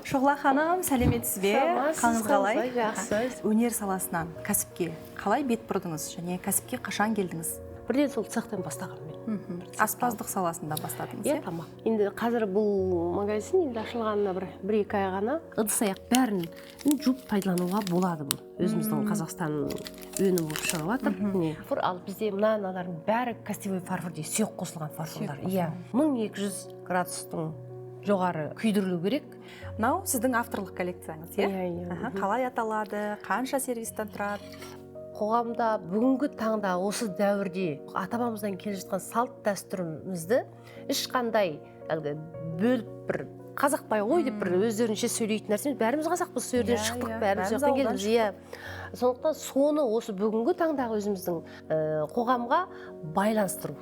Шұғла ханым, сәлеметсіз бе? Қалыңыз қалай? Жақсы. Өнер саласынан кәсіпке қалай бет бұрдыңыз және кәсіпке қашан келдіңіз? Бірден сол цехтен бастаған мен. Аспаздық саласында бастадыңыз, Иә, тамақ. Енді қазір бұл магазин енді ашылғанына бір-екі ай ғана ыдыс-аяқ бәрін жуып пайдалануға болады бұл. Өзіміздің Қазақстан өнімі болып шығып жатыр. Ал бізде мыналардың бәрі костевой фарфор дейді, сұйық қосылған фарфорлар. Иә, 1200 градустың жоғары күйдірілу керек. Мынау сіздің авторлық коллекцияңыз, иә? Иә. Қалай аталады, қанша сервистен тұрады? Қоғамда бүгінгі таңда осы дәуірде ата-бабамыздан келе жатқан салт дәстүрімізді ешқандай бөліп бір қазақпай ғой деп бір өздерінше сөйлейтін нәрсе. Бәріміз қазақпыз, сол жерден шықтық, бәріміз жақтан келдік. Иә. Сондықтан соны осы бүгінгі таңдағы өзіміздің қоғамға байланыстыру.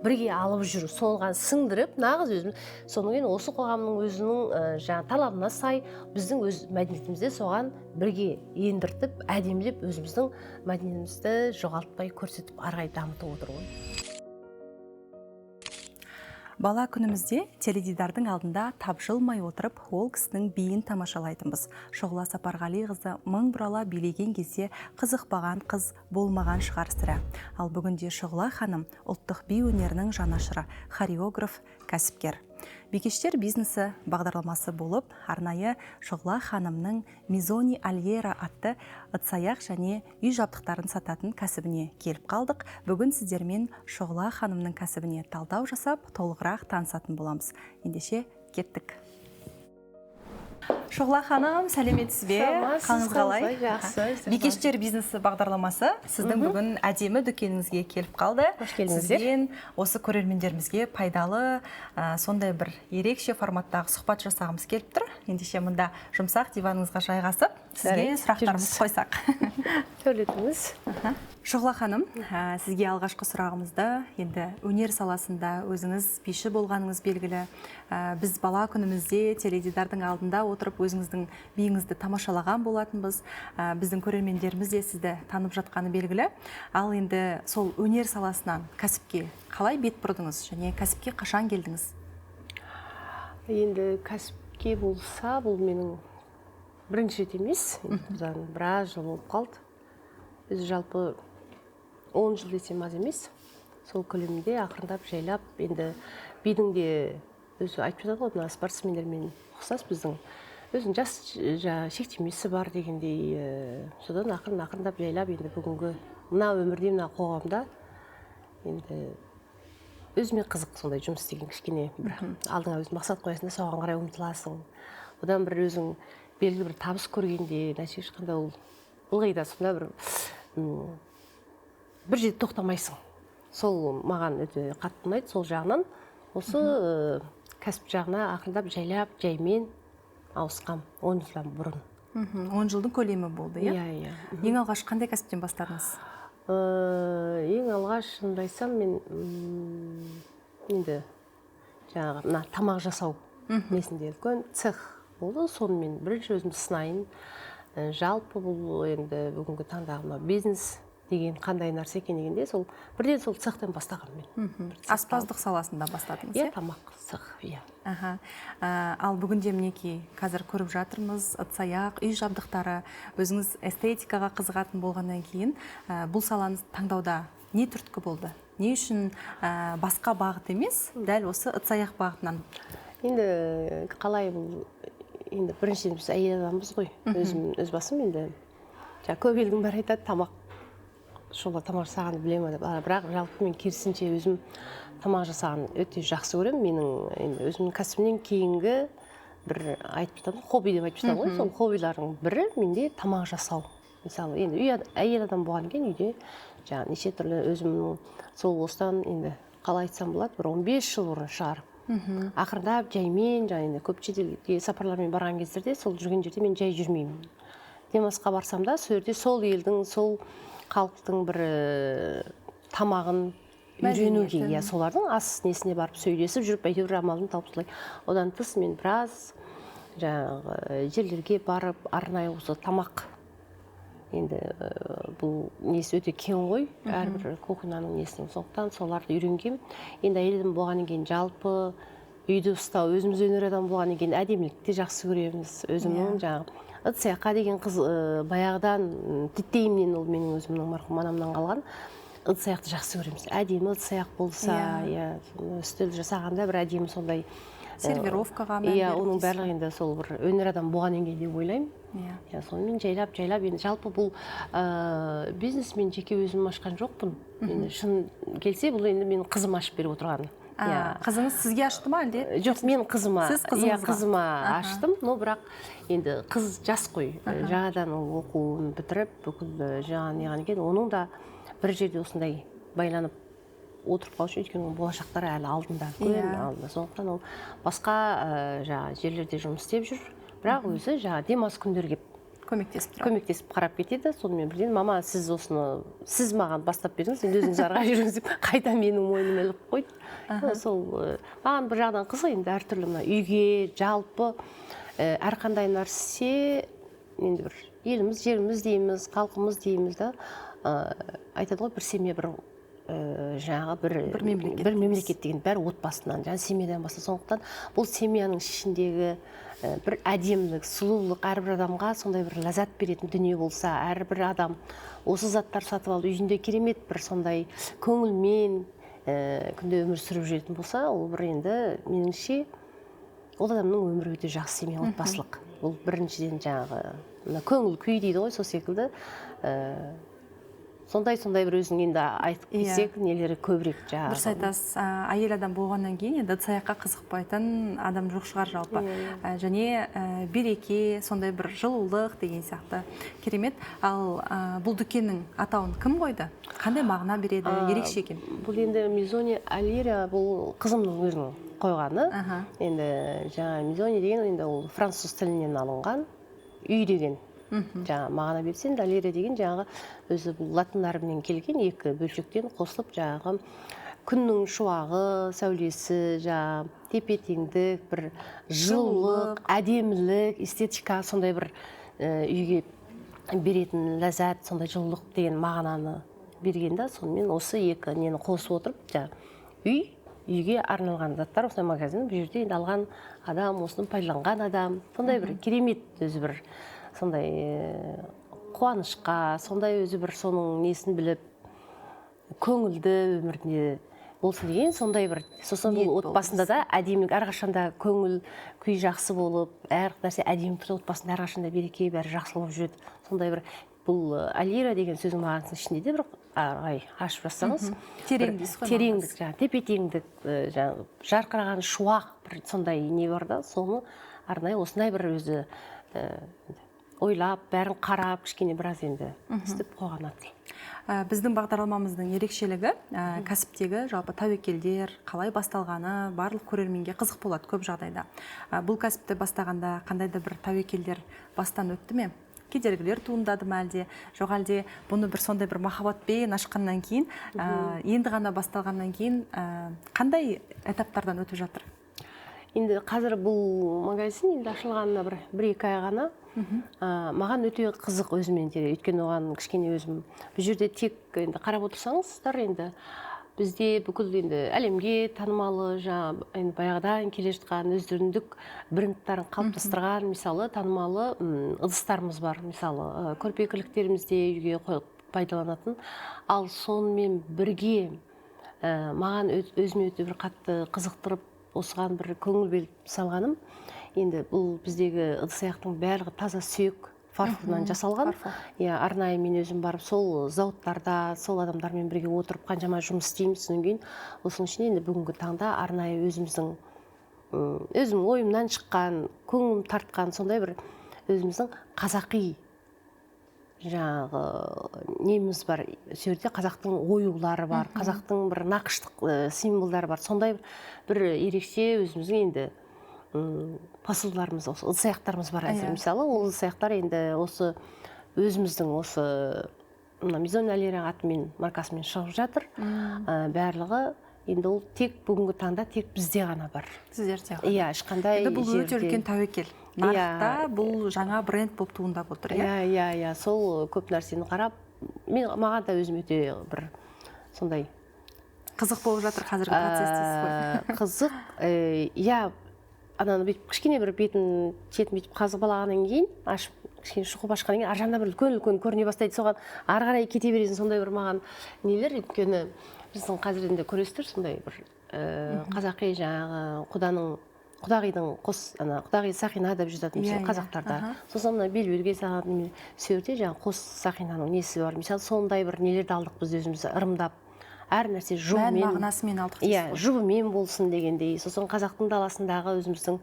Бірге алып жүру, соған сіңдіріп, нағыз өзіміз. Соның кейін осы қоғамның өзінің талабына сай біздің өз мәдениетімізде соған бірге ендіртіп, әдемілеп өзіміздің мәдениетімізді жоғалтпай көрсетіп, арғай дамытып отыр ғой. Бала күнімізде теледидардың алдында тапжылмай отырып, ол кісінің биін тамашалайтынбыз. Шұғла Сапарғалиқызы мың бұрала билеген кезде қызықпаған қыз болмаған шығар сірә. Ал бүгінде Шұғла ханым ұлттық би өнерінің жанашыры, хореограф, кәсіпкер. Бикештер бизнесі бағдарламасы болып, арнайы Шұғла ханымның Мизони Альера атты ыдыс-аяқ және үй жабдықтарын сататын кәсібіне келіп қалдық. Бүгін сіздермен Шұғла ханымның кәсібіне талдау жасап, толығырақ танысатын боламыз. Ендеше кеттік. Шұғла ханым, сәлеметсіз бе? Қалыңыз қалай? Жақсы. Бикештер бизнесі бағдарламасы сіздің бүгін әдемі дүкеніңізге келіп қалды. Қош келдіңіздер. Сізден осы көрермендерімізге пайдалы, сондай бір ерекше форматтағы сұхбат жасағымыз келіп тұр. Ендеше мұнда жұмсақ диваныңызға жайғасып, сізге сұрақтарымыз қойсақ. Сөйлетіңіз. Шұғла ханым, сізге алғашқы сұрағымызды, енді өнер саласында өзіңіз биші болғаныңыз белгілі. Біз бала күнімізде теледидардың алдында отырып өзіңіздің биіңізді тамашалаған болатынбыз. Біздің көрермендеріміз де сізді танып жатқаны белгілі. Ал енді сол өнер саласынан кәсіпке қалай бет бұрдыңыз және кәсіпке қашан келдіңіз? Енді кәсіпке болса, бұл менің бірінші рет емес. Біраз жыл болып қалды. Біз жалпы 10 жыл десем аз емес. Сол көлемінде ақырындап жайлап, енді бидің де өзі айтып жатады ғой, мына спортсмендермен ұқсас біздің өзінің жас шектемесі бар дегендей. Содан ақырындап жайлап, енді бүгінгі мына өмірде, мына қоғамда енді өзіме қызық сондай жұмыс істеген кішкене. Алдыңа өзің мақсат қоясың да соған қарай ұмтыласың. Одан бір өзің белгілі бір табыс көргенде, нәтиже шыққанда ол ылғи да сонда бір жерде тоқтамайсың. Сол маған өте қатты ұнайды, сол жағынан. Осы кәсіп жағына ақырындап жайлап, жаймен ауысқам 10 жылдан бұрын. 10 жылдың көлемі болды, иә? Иә. Ең алғаш қандай кәсіптен бастадыңыз? Ең алғаш шынымды айтсам, мен енді жаңағы тамақ жасау несінде үлкен цех болды. Соны мен бірінші өзім сынайын. Жалпы бұл енді бүгінгі таңдағы бизнес деген қандай нәрсе екен дегенде, сол бірден сол цехтен бастаған мен. Аспаздық саласында бастадыңыз, иә? Тамақ цех, иә. Ал бүгінде мінекей қазір көріп жатырмыз, ыдыс-аяқ, үй жабдықтары, өзіңіз эстетикаға қызығатын болғаннан кейін, бұл саланы таңдауда не түрткі болды? Не үшін басқа бағыт емес, дәл осы ыдыс-аяқ бағытынан? Енді қалай бұл, енді біріншіден біз әйел адамбыз ғой, өз басым енді. Көп елдің бәрі айтады, тамақ Шұғла тамақ жасағанды білемін деп. Бірақ жалпы мен керісінше өзім тамақ жасаған өте жақсы көремін. Менің өзімнің кәсібімнен кейінгі бір айтып жатамын, хобби деп айтып жатамын ғой. Сол хоббилардың бірі менде тамақ жасау. Мысалы, енді әйел адам болған кейін үйде жаңағы неше түрлі өзімнің сол осыдан енді қалай айтсам болады, бір 15 жыл бұрын шығар. Ақырындап жаймен, жаңағы көп шетелге сапарлармен барған кездерде сол жүрген жерде мен жай жүрмеймін. Демалысқа барсам да, сол жерде сол елдің, сол халықтың бір тамағын үйренуге, иә, солардың ас несіне барып сөйлесіп жүріп, әйтеуір амалын тауып солай. Одан тыс мен біраз жаңағы жерлерге барып, арнайы осы тамақ. Енді бұл несі өте кең ғой, әрбір кухняның несінің. Сондықтан соларды үйренген. Енді әйелім болғаннан кейін жалпы үйді ұстау, өзіміз өнер адам болғаннан кейін әдемілікті жақсы көреміз. Өзімнің жаңағы ыдыс-аяққа деген баяғыдан титтейімнен ол менің өзімнің марқұм анамнан қалған ыдыс-аяқты жақсы көреміз. Әдемі ыдыс-аяқ болса, үстел жасағанда бір әдемі сондай сервировкаға мән беріп. Оның барлығы енді сол бір өнер адам болғаннан кейін деп ойлаймын. Сонымен жайлап енді жалпы бұл бизнес мен жеке өзім ашқан жоқпын. Енді шын келсе бұл енді менің қызым ашып беріп отырған. Қызыңыз сізге ашты ма әлде? Жоқ, мен қызыма. Сіз қызыңызға? Қызыма аштым, но бірақ енді қыз жас қой. Жаңадан оқуын бітіріп, бүкіл жаңа неған оның да бір жерде осындай байланып отырып қалушы, өйткені оның болашақтары әлі алдында. Сондықтан ол басқа жерлерде жұмыс істеп жүр, бірақ өзі демалыс күндері келіп көмектесіп қарап кетеді. Сонымен бірден мама, сіз маған бастап беріңіз, енді өзіңіз арға жүріңіз деп қайта менің мойныма іліп қойды. Сол маған бір жағынан қызық, енді әртүрлі үйге жалпы әрқандай нәрсе енді бір еліміз, жеріміз дейміз, халқымыз дейміз да, айтады ғой, бір семья, бір мемлекет деген бәрі отбасынан, семьядан баста. Сондықтан бұл семьяның ішіндегі бір әдемілік, сұлулық әрбір адамға сондай бір ләззат беретін дүние болса, әрбір адам осы заттар сатып алып, үйінде керемет бір сондай көңілмен күнде өмір сүріп жүретін болса, ол бір енді меніңше ол адамның өмірі өте жақсы семья, отбасылық. Бұл біріншіден жаңағы көңіл күй дейді ғой, сол секілді. Сондай бір өзің енді айтып кетсек, нелері көбірек жаңағы. Дұрыс айтасыз, әйел адам болғаннан кейін енді ыдыс-аяққа қызықпайтын адам жоқ шығар жалпы. Және береке, сондай бір жылулық деген сияқты керемет. Ал бұл дүкеннің атауын кім қойды? Қандай мағына береді? Ерекше екен? Бұл енді Мизони Алира, бұл қызымның өзінің қойғаны. Енді жаңа Мизони деген енді ол француз тілінен алынған, үй деген. Жаңа мағына берсе, енді Алира деген жаңағы өзі бұл латын әрпінен келген екі бөлшектен қосылып жаңағы күннің шуағы, сәулесі, жаңағы тепе-теңдік, бір жылылық, әдемілік, эстетика, сондай бір үйге беретін ләззат, сондай жылылық деген мағынаны берген да. Сонымен осы екі нені қосып отырып, жаңағы үйге арналған заттар, осындай магазин, бұл жерде енді алған адам, осыны пайдаланған адам, сондай бір керемет өзі бір сондай қуанышқа, сондай өзі бір соның несін біліп, көңілді өмірінде болсын деген, сондай бір, сосын бұл отбасында да әдемілік, әрқашанда көңіл күй жақсы болып, әр нәрсе әдемі тұрды, отбасында әрқашанда береке, бәрі жақсы болып жүреді. Сондай бір, бұл Алира деген сөздің мағынасының ішінде де бір ашып жазсаңыз, тереңдік, тепе-теңдік, жарқыраған шуақ, сондай не бар да, соны арнайы осындай бір өзі ойлап, бәрін қарап, кішкене біраз енді істеп қойған аты. Біздің бағдарламамыздың ерекшелігі кәсіптегі жалпы тәуекелдер қалай басталғаны барлық көрерменге қызық болады көп жағдайда. Бұл кәсіпті бастағанда қандай да бір тәуекелдер бастан өтті ме? Кедергілер туындады ма әлде? Жоқ әлде бұны бір сондай бір махаббатпен ашқаннан кейін, енді ғана басталғаннан кейін қандай этаптардан өтіп жатыр? Енді қазір бұл магазин енді ашылғанына бір-екі ай ғана. Маған өте қызық өзімен тере, өйткені оған кішкене өзім бұл жерде тек енді қарап отырсаңыздар, енді бізде бүкіл енді әлемге танымалы енді баяғыдан келе жатқан өздеріндік брендтарын қалыптастырған, мысалы танымалы ыдыстарымыз бар, мысалы көрпе-күрлектерімізде үйге қойып пайдаланатын. Ал сонымен бірге маған өзіме өте бір қатты қызықтырып, осыған бір көңіл бөліп салғаным, енді бұл біздегі ыдыс-аяқтың барлығы таза сүйек фарфордан жасалған. Арнайы мен өзім барып сол зауыттарда, сол адамдармен бірге отырып қаншама жұмыс істейміз. Содан кейін осының ішінде енді бүгінгі таңда арнайы өзімнің ойымнан шыққан, көңілім тартқан сондай бір өзіміздің қазақи жаңағы неміз бар. Сол жерде қазақтың оюлары бар, қазақтың бір нақыштық символдары бар. Сондай бір ерекше өзіміздің енді посылдарымыз, ыдыс-аяқтарымыз бар әзір. Мысалы, ол ыдыс-аяқтар енді осы өзіміздің осы Мизони Алира атымен маркасымен шығып жатыр. Барлығы енді ол тек бүгінгі таңда тек бізде ғана бар. Сіздерде? Иә, ешқандай жерде. Бұл өте үлкен тәуекел. Нарықта бұл жаңа бренд болып туындап отыр. Иә, сол көп нәрсені қарап, маған да өзім өте бір сондай Қызық болып жатыр қазіргі процесс дейсіз ғой. Қызық, иә, ананы бүйтіп кішкене бір бетін бүйтіп қазып алғаннан кейін, ашып кішкене шұқып ашқаннан кейін ар жағында бір үлкен көріне бастайды. Соған ары қарай кете бересің, сондай бір маған нелер. Өйткені біздің қазір енді көресіздер, сондай бір қазақи жаңағы құдағидың құдағи сақина деп жазатын мысалы қазақтарда. Сосын мына белбеуге салатын сөйте жаңағы қос сақинаның несі бар. Мысалы сондай бір нелерді алдық біз өзіміз ырымдап. Әр нәрсе жұбымен, мағынасымен алдық. Иә, жұбымен болсын дегендей. Сосын қазақтың даласындағы өзіміздің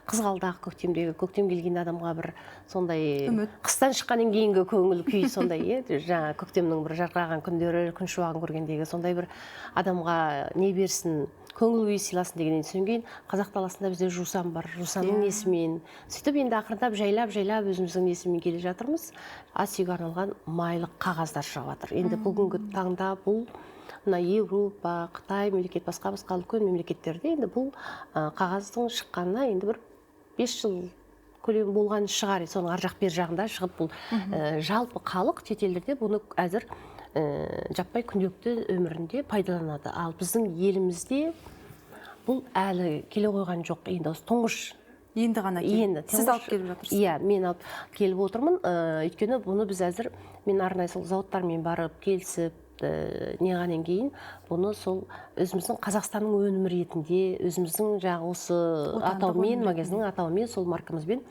қызғалдақ көктемдегі, көктем келген адамға бір сондай қыстан шыққаннан кейінгі көңіл күй сондай, жаңа көктемнің бір жарқыраған күндері, күн шуағын көргендегі сондай бір адамға не берсін, көңіл күй сыйласын дегеннен кейін қазақ даласында бізде жусан бар. Жусанның несімен сөйтіп енді ақырындап жайлап өзіміздің несімен келе жатырмыз. Ас үйге арналған майлық қағаздар шығып жатыр. Енді бүгінгі таңда бұл мына Европа, Қытай, басқа үлкен мемлекеттерде енді бұл қағаздың шыққанына енді бір 5 жыл көлемі болған шығар. Соның ар жақ бер жағында шығып бұл жалпы халық шетелдерде бұны әзір жаппай күнделікті өмірінде пайдаланады. Ал біздің елімізде бұл әлі келе қойған жоқ. Енді осы тұңғыш енді ғана сіз алып келіп жатырсыз. Иә, мен алып келіп отырмын. Өйткені бұны біз әзір мен арнайы сол зауыттармен барып келісіп неғаннан кейін бұны сол өзіміздің Қазақстанның өнімі ретінде, өзіміздің жаңағы осы атаумен, магазиннің атауымен, сол маркамызбен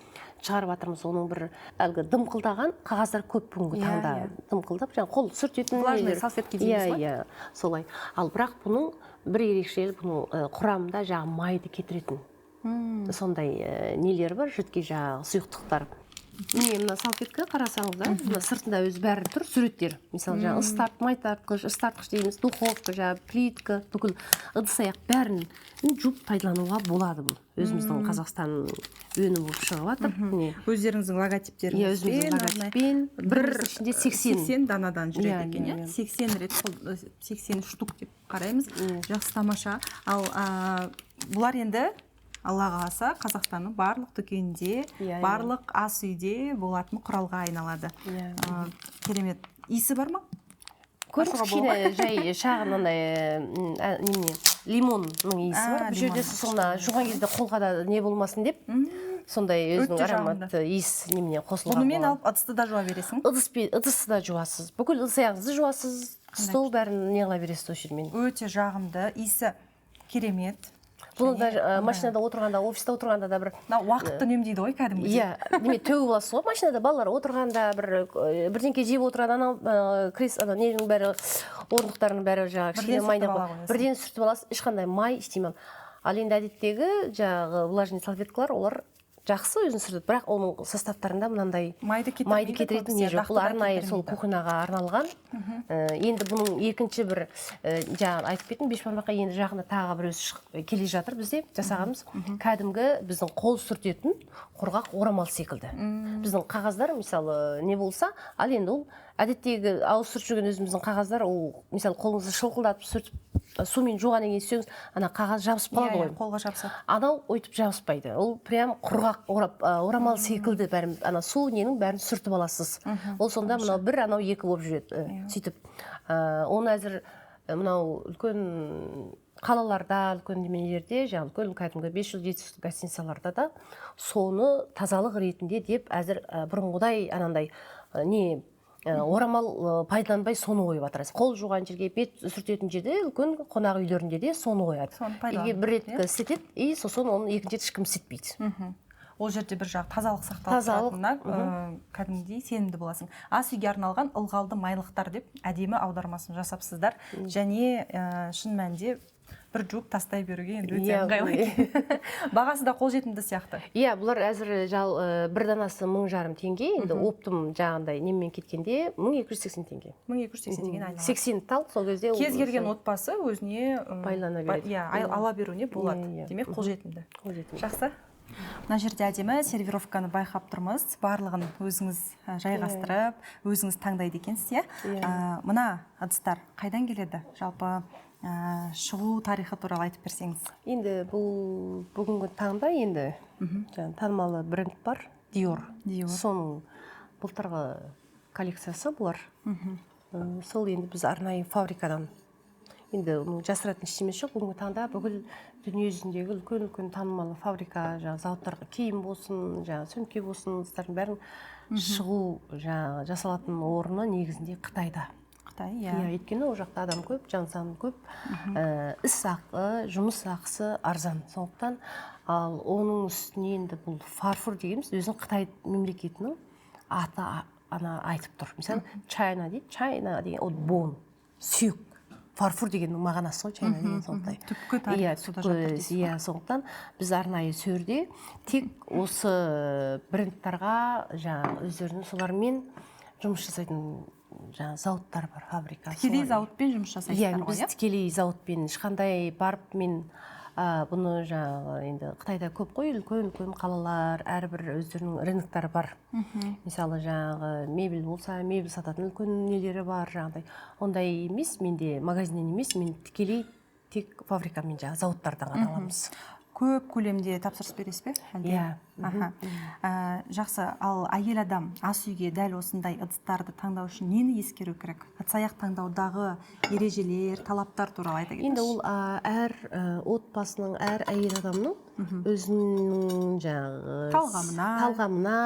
шығарып жатырмыз. Оның бір әлгі дымқылдаған қағаздар көп бүгінгі таңда. Дымқылдап, жаңағы қол сүртетін влажный салфетка дейміз ғой. Иә, солай. Ал бірақ бұның бір ерекшелігі, бұның құрамында жаңағы майды кетіретін сондай нелер бар, жидкий жаңағы сұйықтықтар. Міне мына салфетка қарасаңыздар, мына сыртында өзі бәрі тұр, суреттер. Мысалы жаңағы ыстартқыш дейміз, духовка, жаңағы плитка, бүкіл ыдыс-аяқ бәрін жуып пайдалануға болады бұл. Өзіміздің Қазақстан өнімі болып шығып жатыр. Өздеріңіздің логотиптеріңізбен, өзіміздің логотиппен бір ішінде 80 данадан жүреді екен, 80 рет, 80 штук деп қараймыз. Жақсы, тамаша. Ал бұлар енді Алла қаласа Қазақстанның барлық дүкенде, барлық ас үйде болатын құралға айналады. Керемет. Иісі бар ма? Көріңіз, кішкене жай шағын лимонның иісі бар. Бұл жерде соңына жуған кезде қолға да не болмасын деп, сондай өзінің ароматты иіс немене қосылған. Бұнымен алып ыдысты да жуа бересің? Ыдысты да жуасыз. Бүкіл ыдыс-аяғыңызды жуасыз, стол бәрін не қыла бересіз осы жермен. Өте жағымды, иісі керемет. Бұны да машинада отырғанда, офиста отырғанда да бір... Уақытты үнемдейді ғой кәдімгідей. Иә, төгіп аласыз ғой, машинада балалар отырғанда бірдеңке жеп отырады, ненің бәрі, орындықтарының бәрі жаңағы кішкене майда бірден сүртіп аласыз, ешқандай май істемей. Ал енді әдеттегі жаңағы влажный салфеткалар, олар жақсы өзін сүртеді, бірақ оның составтарында мынандай майды кетіретін не жоқ. Бұл арнайы сол кухняға арналған. Енді бұның екінші бір жаңағы айтып кеттім, бешбармаққа енді жағында тағы бір өзі келе жатыр бізде жасағанымыз. Кәдімгі біздің қол сүртетін құрғақ орамал секілді. Біздің қағаздар мысалы не болса, ал енді ол әдеттегі ауыз сүртіп жүрген өзіміздің қағаздар, ол мысалы қолыңызды шылқылдатып сүртіп сумен жуғаннан кейін сөңіз, ана қағаз жабысып қалады ғой. Қолға жабысады. Анау өйтіп жабыспайды. Ол прям құрғақ орамал секілді бәрін, ана су ненің бәрін сүртіп аласыз. Ол сонда мынау бір, анау екі болып жүреді. Сөйтіп, оны әзір мынау үлкен қалаларда, үлкен немелерде, жаңағы үлкен кәдімгі 500-700 гостиницаларда да соны тазалық ретінде деп әзір бұрынғыдай анандай не орамал пайдаланбай соны қойып жатыр. Қол жуған жерге, бет сүртетін жерде, үлкен қонақ үйлерінде де соны қояды. Егер бір рет істетеді, и сосын оны екінші рет ешкім істетпейді. Ол жерде бір жағы тазалық сақталып тұратынына кәдімгідей сенімді боласың. Ас үйге арналған ылғалды майлықтар деп әдемі аудармасын жасапсыздар. Және шын мәнінде бір жуып тастай беруге енді өте ыңғайлы. Бағасы да қолжетімді сияқты. Иә, бұлар әзір бір данасы 1500 теңге, енді оптым жағындай немен кеткенде 1280 теңге. 1280 теңге айналады. 80 тал, сол кезде кез келген отбасы өзіне байлана береді. Ала беруіне болады. Демек қолжетімді. Жақсы. Мына жерде әдемі сервировканы байқап тұрмыз. Барлығын өзіңіз жайғастырып, өзіңіз таңдайды екенсіз, иә? Мына ыдыстар қайдан келеді? Жалпы шығу тарихы туралы айтып берсеңіз. Енді бұл бүгінгі таңда енді танымалы бренд бар, Dior. Соның былтырғы коллекциясы бұлар. Сол енді біз арнайы фабрикадан енді оның жасыратын ештемесі жоқ. Бүгінгі таңда бүкіл дүниежүзіндегі үлкен танымал фабрика, жаңағы зауыттарға киім болсын, жаңағы сөмке болсын, ыдыстардың бәрін шығу жаңағы жасалатын орны негізінде Қытайда. Қытай, иә, өйткені ол жақта адам көп, жан саны көп, іс ақы, жұмыс ақысы арзан. Сондықтан ал оның үстіне енді бұл фарфор дегеніміз өзінің Қытай мемлекетінің аты айтып тұр. Мысалы, Чайна дейді, Чайна деген ол бон, сүйек. Фарфор дегеннің мағынасы ғой, Чайна деген сондай. Түпкі тарихы суда жатыр дейсіз. Иә, сондықтан біз арнайы сөрде тек осы брендтарға жаңағы өздерінің солармен жұмыс жасайтын жаңағы зауыттар бар, фабрика. Тікелей зауытпен жұмыс жасайсыздар ғой, иә? Біз тікелей зауытпен ешқандай барып мен бұны жаңағы енді Қытайда көп қой, үлкен қалалар, әрбір өздерінің рыноктары бар. Мысалы жаңағы мебель болса, мебель сататын үлкен нелері бар, жаңағыдай. Ондай емес, менде магазиннен емес, мен тікелей тек фабрикамен жаңағы зауыттардан ғана аламыз. Көп көлемде тапсырыс бересіз бе? Иә. Жақсы, ал әйел адам ас үйге дәл осындай ыдыстарды таңдау үшін нені ескеру керек? Ыдыс-аяқ таңдаудағы ережелер, талаптар туралы айта кетіңізші. Енді ол әр отбасының, әр әйел адамның өзінің жаңағы талғамына,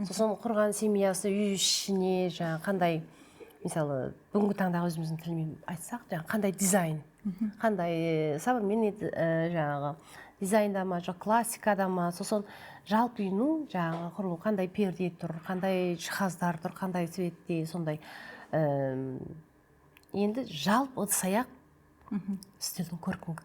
сосын құрған семьясы, үй ішіне жаңағы қандай, мысалы, бүгінгі таңдағы өзіміздің тілмен айтсақ, жаңағы қандай дизайн, қандай современный жаңағы дизайнда ма, жоқ классикада ма, сосын жалпы үйінің жаңағы құрылу, қандай перде тұр, қандай жиһаздар тұр, қандай цветте, сондай. Енді жалпы ыдыс-аяқ үстелдің көркін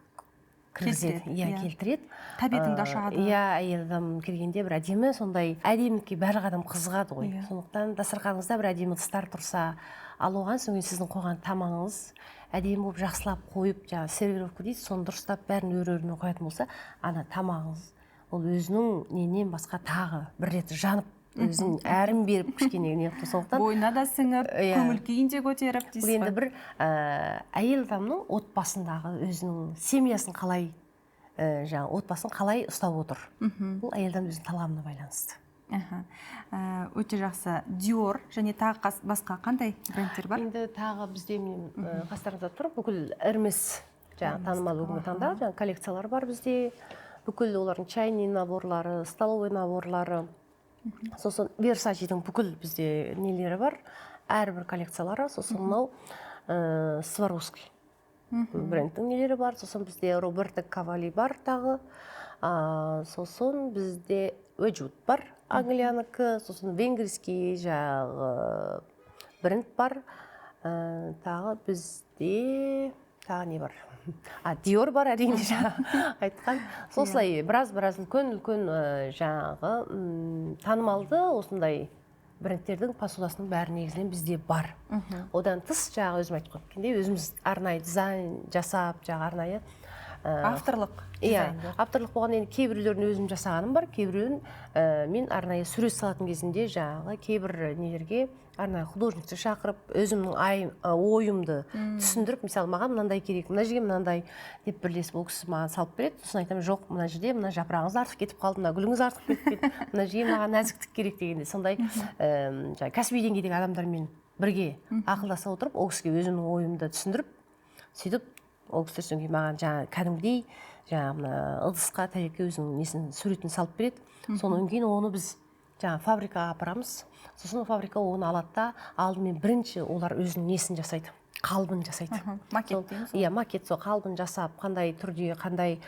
кіргізеді, келтіреді. Табиғатыңды ашады. Иә, әйел адам келгенде бір әдемі, сондай әдемілікке барлық адам қызығады ғой. Сондықтан дастарханыңызда бір әдемі ыдыстар тұрса, ал оған соң сіздің қойған тамағыңыз әдемі болып жақсылап қойып, жаңағы сервировка дейді, соны дұрыстап бәрін өр-өрімен қоятын болса, ана тамағыңыз ол өзінің ненен басқа тағы бір рет жанып, өзінің әрін беріп кішкене не қылып, сондықтан бойына да сіңіп, көңіл күйін де көтеріп дейсіз. Бұл енді бір әйел адамның отбасындағы өзінің семьясын қалай, жаңағы отбасын қалай ұстап отыр. Бұл әйел адам өзінің талғамына байланысты. Өте жақсы. Dior және тағы басқа қандай брендтер бар? Енді тағы бізде қастарыңызда тұр, бүкіл Hermes жаңағы танымал бүгінгі таңда жаңағы коллекциялар бар бізде. Бүкіл олардың чайный наборлары, столовый наборлары. Сосын Versace'дің бүкіл бізде нелері бар, әрбір коллекциялары. Сосын мынау Swarovski брендтің нелері бар. Сосын бізде Roberto Cavalli бар тағы. Сосын бізде Wedgwood бар, Англиянікі. Сосын венгерский жаңағы бренд бар. Тағы бізде тағы не бар? Dior бар, әрине айтқан. Сослай біраз үлкен жаңағы танымалды осындай брендтердің посудасының бәрі негізінен бізде бар. Одан тыс жаңағы өзім айтып кеткендей, өзіміз арнайы дизайн жасап, жаңағы арнайы авторлық дизайн. Авторлық болған енді кейбіреулерін өзім жасағаным бар, кейбіреуін мен арнайы сурет салатын кезінде жаңағы кейбір нелерге арнайы художникті шақырып, өзімнің ойымды түсіндіріп, мысалы, маған мынандай керек, мына жерге мынандай деп бірлесіп ол кісі маған салып береді. Сосын айтамын, жоқ, мына жерде мына жапырағыңыз артық кетіп қалды, мына гүліңіз артық кетіп кетті, мына жерге маған нәзіктік керек дегенде, сондай кәсіби деңгейдегі адамдармен бірге ақылдаса отырып, ол кісіге өзімнің ойымды түсіндіріп, сөйтіп ол кісілер содан кейін маған жаңағы кәдімгідей жаңағы ыдысқа тәжекке өзінің несін суретін салып береді. Содан кейін оны біз жаңағы фабрикаға апарамыз. Сосын фабрика оны алады да, алдымен бірінші олар өзінің несін жасайды, қалбын жасайды. Макет дейміз. Иә, макет, сол қалбын жасап, қандай түрде, қандай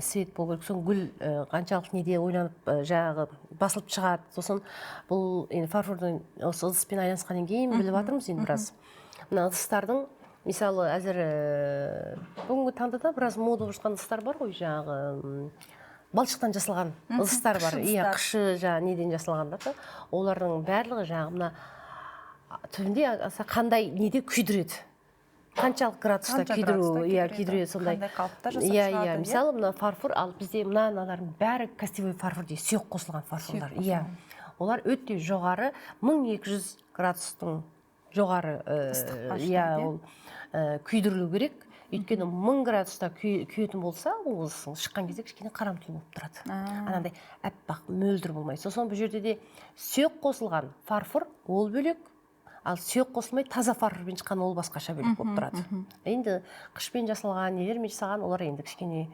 свет болу керек, сосын гүл қаншалық неде ойланып жаңағы басылып шығады. Сосын бұл фарфордың осы ыдыспен айналысқаннан кейін біліп жатырмыз енді біраз. Мына ыдыстардың мысалы, әзір бүгінгі таңда да біраз мода болып жатқан ыдыстар бар ғой, жаңағы балшықтан жасалған ыдыстар бар. Иә, қышы жаңағы неден жасалғандар да. Олардың барлығы жаңағы мына түбінде қандай неде күйдіреді. Қаншалық градуста күйдіру, иә, күйдіреді сондай. Қандай қалыпта жасап Иә, шығады. мысалы, мына фарфор, ал бізде мыналардың бәрі костевой фарфор дейді, сұйық қосылған фарфорлар. Иә. Олар өте жоғары 1200 градустың жоғары күйдірілу керек. Өйткені 1000 градуста күйетін болса, ол шыққан кезде кішкене қарамтыл болып тұрады. Анандай әппақ мөлдір болмайды. Сосын бұл жерде де сұйық қосылған фарфор ол бөлек, ал сүйек қосылмай таза фарбен шыққан ол басқаша бөлек болып тұрады. Енді қышпен жасалған, нелермен жасалған, олар енді кішкене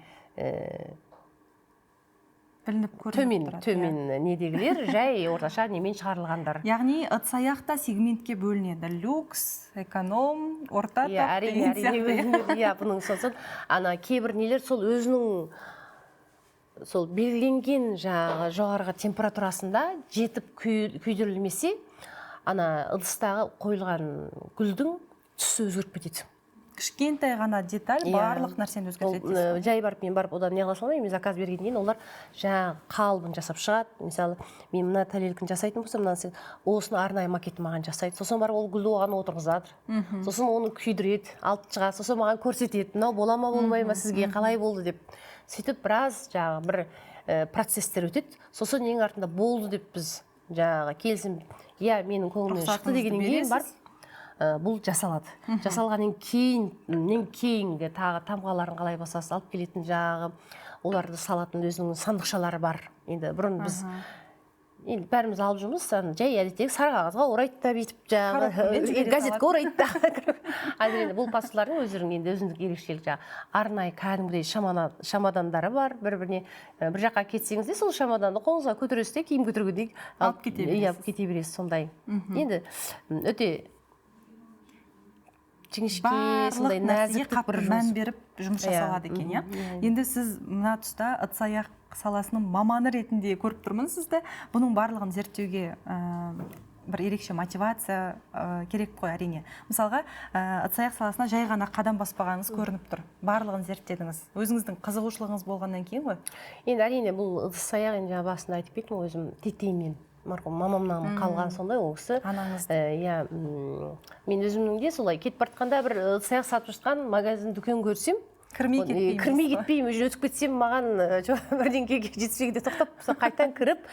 білініп көрініп тұрады. төмен недегілер жай орташа немен шығарылғандар. Яғни ыдыс-аяқ та сегментке бөлінеді. Люкс, эконом, орта топ деген сияқты. Иә, бұның сосын ана кейбір нелер сол өзінің сол белгіленген жаңағы жоғарғы температурасында жетіп күйдірілмесе, ана ыдыстағы қойылған гүлдің түсі өзгеріп кетеді. Кішкентай ғана деталь барлық нәрсені өзгертеді. Жай барып, мен барып одан не қыла салмаймын, мен заказ бергеннен кейін олар жаңағы қалыбын жасап шығады. Мысалы, мен мына тарелканы жасайтын болсам, осыны арнайы макетін маған жасайды. Сосын барып ол гүлді оған отырғызады. Сосын оны күйдіреді, алып шығады. Сосын маған көрсетеді, мынау бола ма болмай ма, сізге қалай болды деп. Сөйтіп біраз жаңағы бір процесстер өтеді. Сосын ең артында болды деп біз жаңағы келісім, иә, менің көңілімнен шықты дегеннен кейін барып бұл жасалады. Жасалғаннан кейінгі тағы тамғаларын қалай басасыз, алып келетін жағы, оларды салатын өзінің сандықшалары бар. Енді бұрын біз бәріміз алып жүрміз, жай әдеттегі сары қағазға орайды да бүйтіп жағы газетке орайды да. Енді бұл пасталардың өздерінің енді өзіндік ерекшелік жағы. Арнайы кәдімгідей шамадандары бар. Бір-біріне бір жаққа кетсеңіз де сол шамаданды қолыңызға көтересіз де, киім көтергендей алып кете бересіз сондай. Енді өте барлық нәрсеге қатты мән беріп жұмыс жасалады екен, иә? Енді сіз мына тұста ыдыс-аяқ саласының маманы ретінде көріп тұрмын сізді. Бұның барлығын зерттеуге бір ерекше мотивация керек қой, әрине. Мысалға, ыдыс-аяқ саласына жай ғана қадам баспағаныңыз көрініп тұр. Барлығын зерттедіңіз. Өзіңіздің қызығушылығыңыз болғаннан кейін ғой? Енді әрине бұл ыдыс-аяқ, енді басында айтып кеттім, өзім тетеймен марқұм мамамнан қалған сондай ол кісі. Иә, мен өзімнің де солай кетіп бартқанда бір ыдыс-аяқ сатып жатқан магазин, дүкен көрсем, кірмей кетпеймін, уже өтіп кетсем, маған бірдеңкеге жетіспегенде тоқтап, қайтадан кіріп,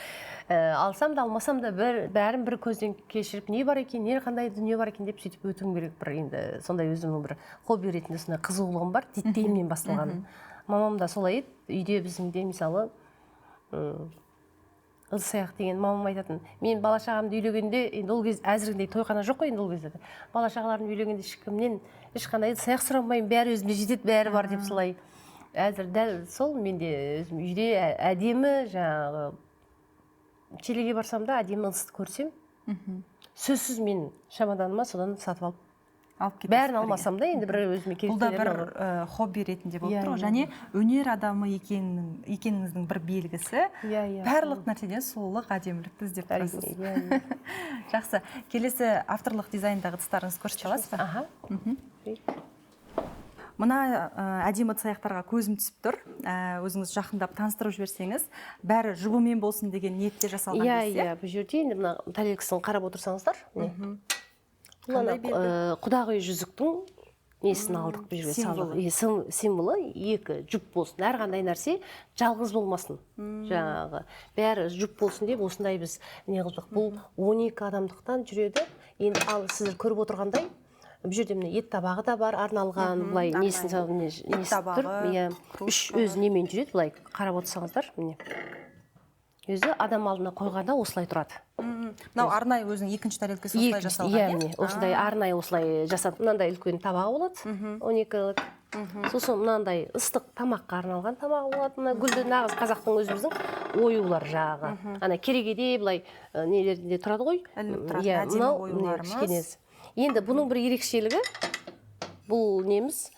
алсам да алмасам да бәрін бір көзден кешіріп, не бар екен, қандай дүние бар екен деп сөйтіп өтуім керек. Бір енді сондай өзімнің бір хобби ретінде сондай қызығулығым бар, теттейімнен басталған. Мамам да солай еді, үйде біздіңде мысалы ыдыс-аяқ деген мамам айтатын. Мен бала-шағамды үйлегенде, енді ол кез әзіргіндей тойхана жоқ қой енді ол кезде. Бала-шағаларын үйлегенде ешкімнен ешқандай ыдыс-аяқ сұрамаймын, бәрі өзіме жетеді, бәрі бар деп солай. Әзір дәл сол менде өзім үйде әдемі жаңағы челеге барсам да әдемі ыдысты көрсем, сөзсіз мен шамаданыма содан сатып алып бәрін алмасам да енді бір өзіме керек. Бұл да бір хобби ретінде болып тұр. Және өнер адамы екеніңіздің бір белгісі. Барлық нәрседен сұлулық, әдемілікті іздеп тұрасыз. Жақсы. Келесі авторлық дизайндағы ыдыстарыңызды көрсете аласыз ба? Мына әдемі ыдыс-аяқтарға көзім түсіп тұр. Өзіңіз жақындап таныстырып жіберсеңіз, бәрі жұбымен болсын деген ниетте жасалған кезде. Иә, бұл жерде енді мына тарелкасын қарап отырсаңыздар. Құдағи жүзіктің несін алдық бұл жерге салдық. Символы екі жұп болсын. Әрқандай нәрсе жалғыз болмасын. Жаңағы бәрі жұп болсын деп осындай біз не қылдық. Бұл 12 адамдықтан жүреді. Енді ал сіздер көріп отырғандай, бұл жерде міне ет табағы да бар, арналған, былай несін тұр. Үш өз немен жүреді, былай қарап отырсаңыздар, міне. Өзі адам алдына қойғанда осылай тұрады. Мынау арнайы өзінің екінші тарелкасы осылай жасалған, иә? Осындай арнайы осылай жасап, мынандай үлкен табағы болады, 12-лік. Сосын мынандай ыстық тамаққа арналған тамағы болады. Мына гүлді нағыз қазақтың өзіміздің оюлар жағы. Ана керегеде былай нелерінде тұрады ғой. Әдемі оюларымыз. Енді бұның бір ерекшелігі, бұл неміз?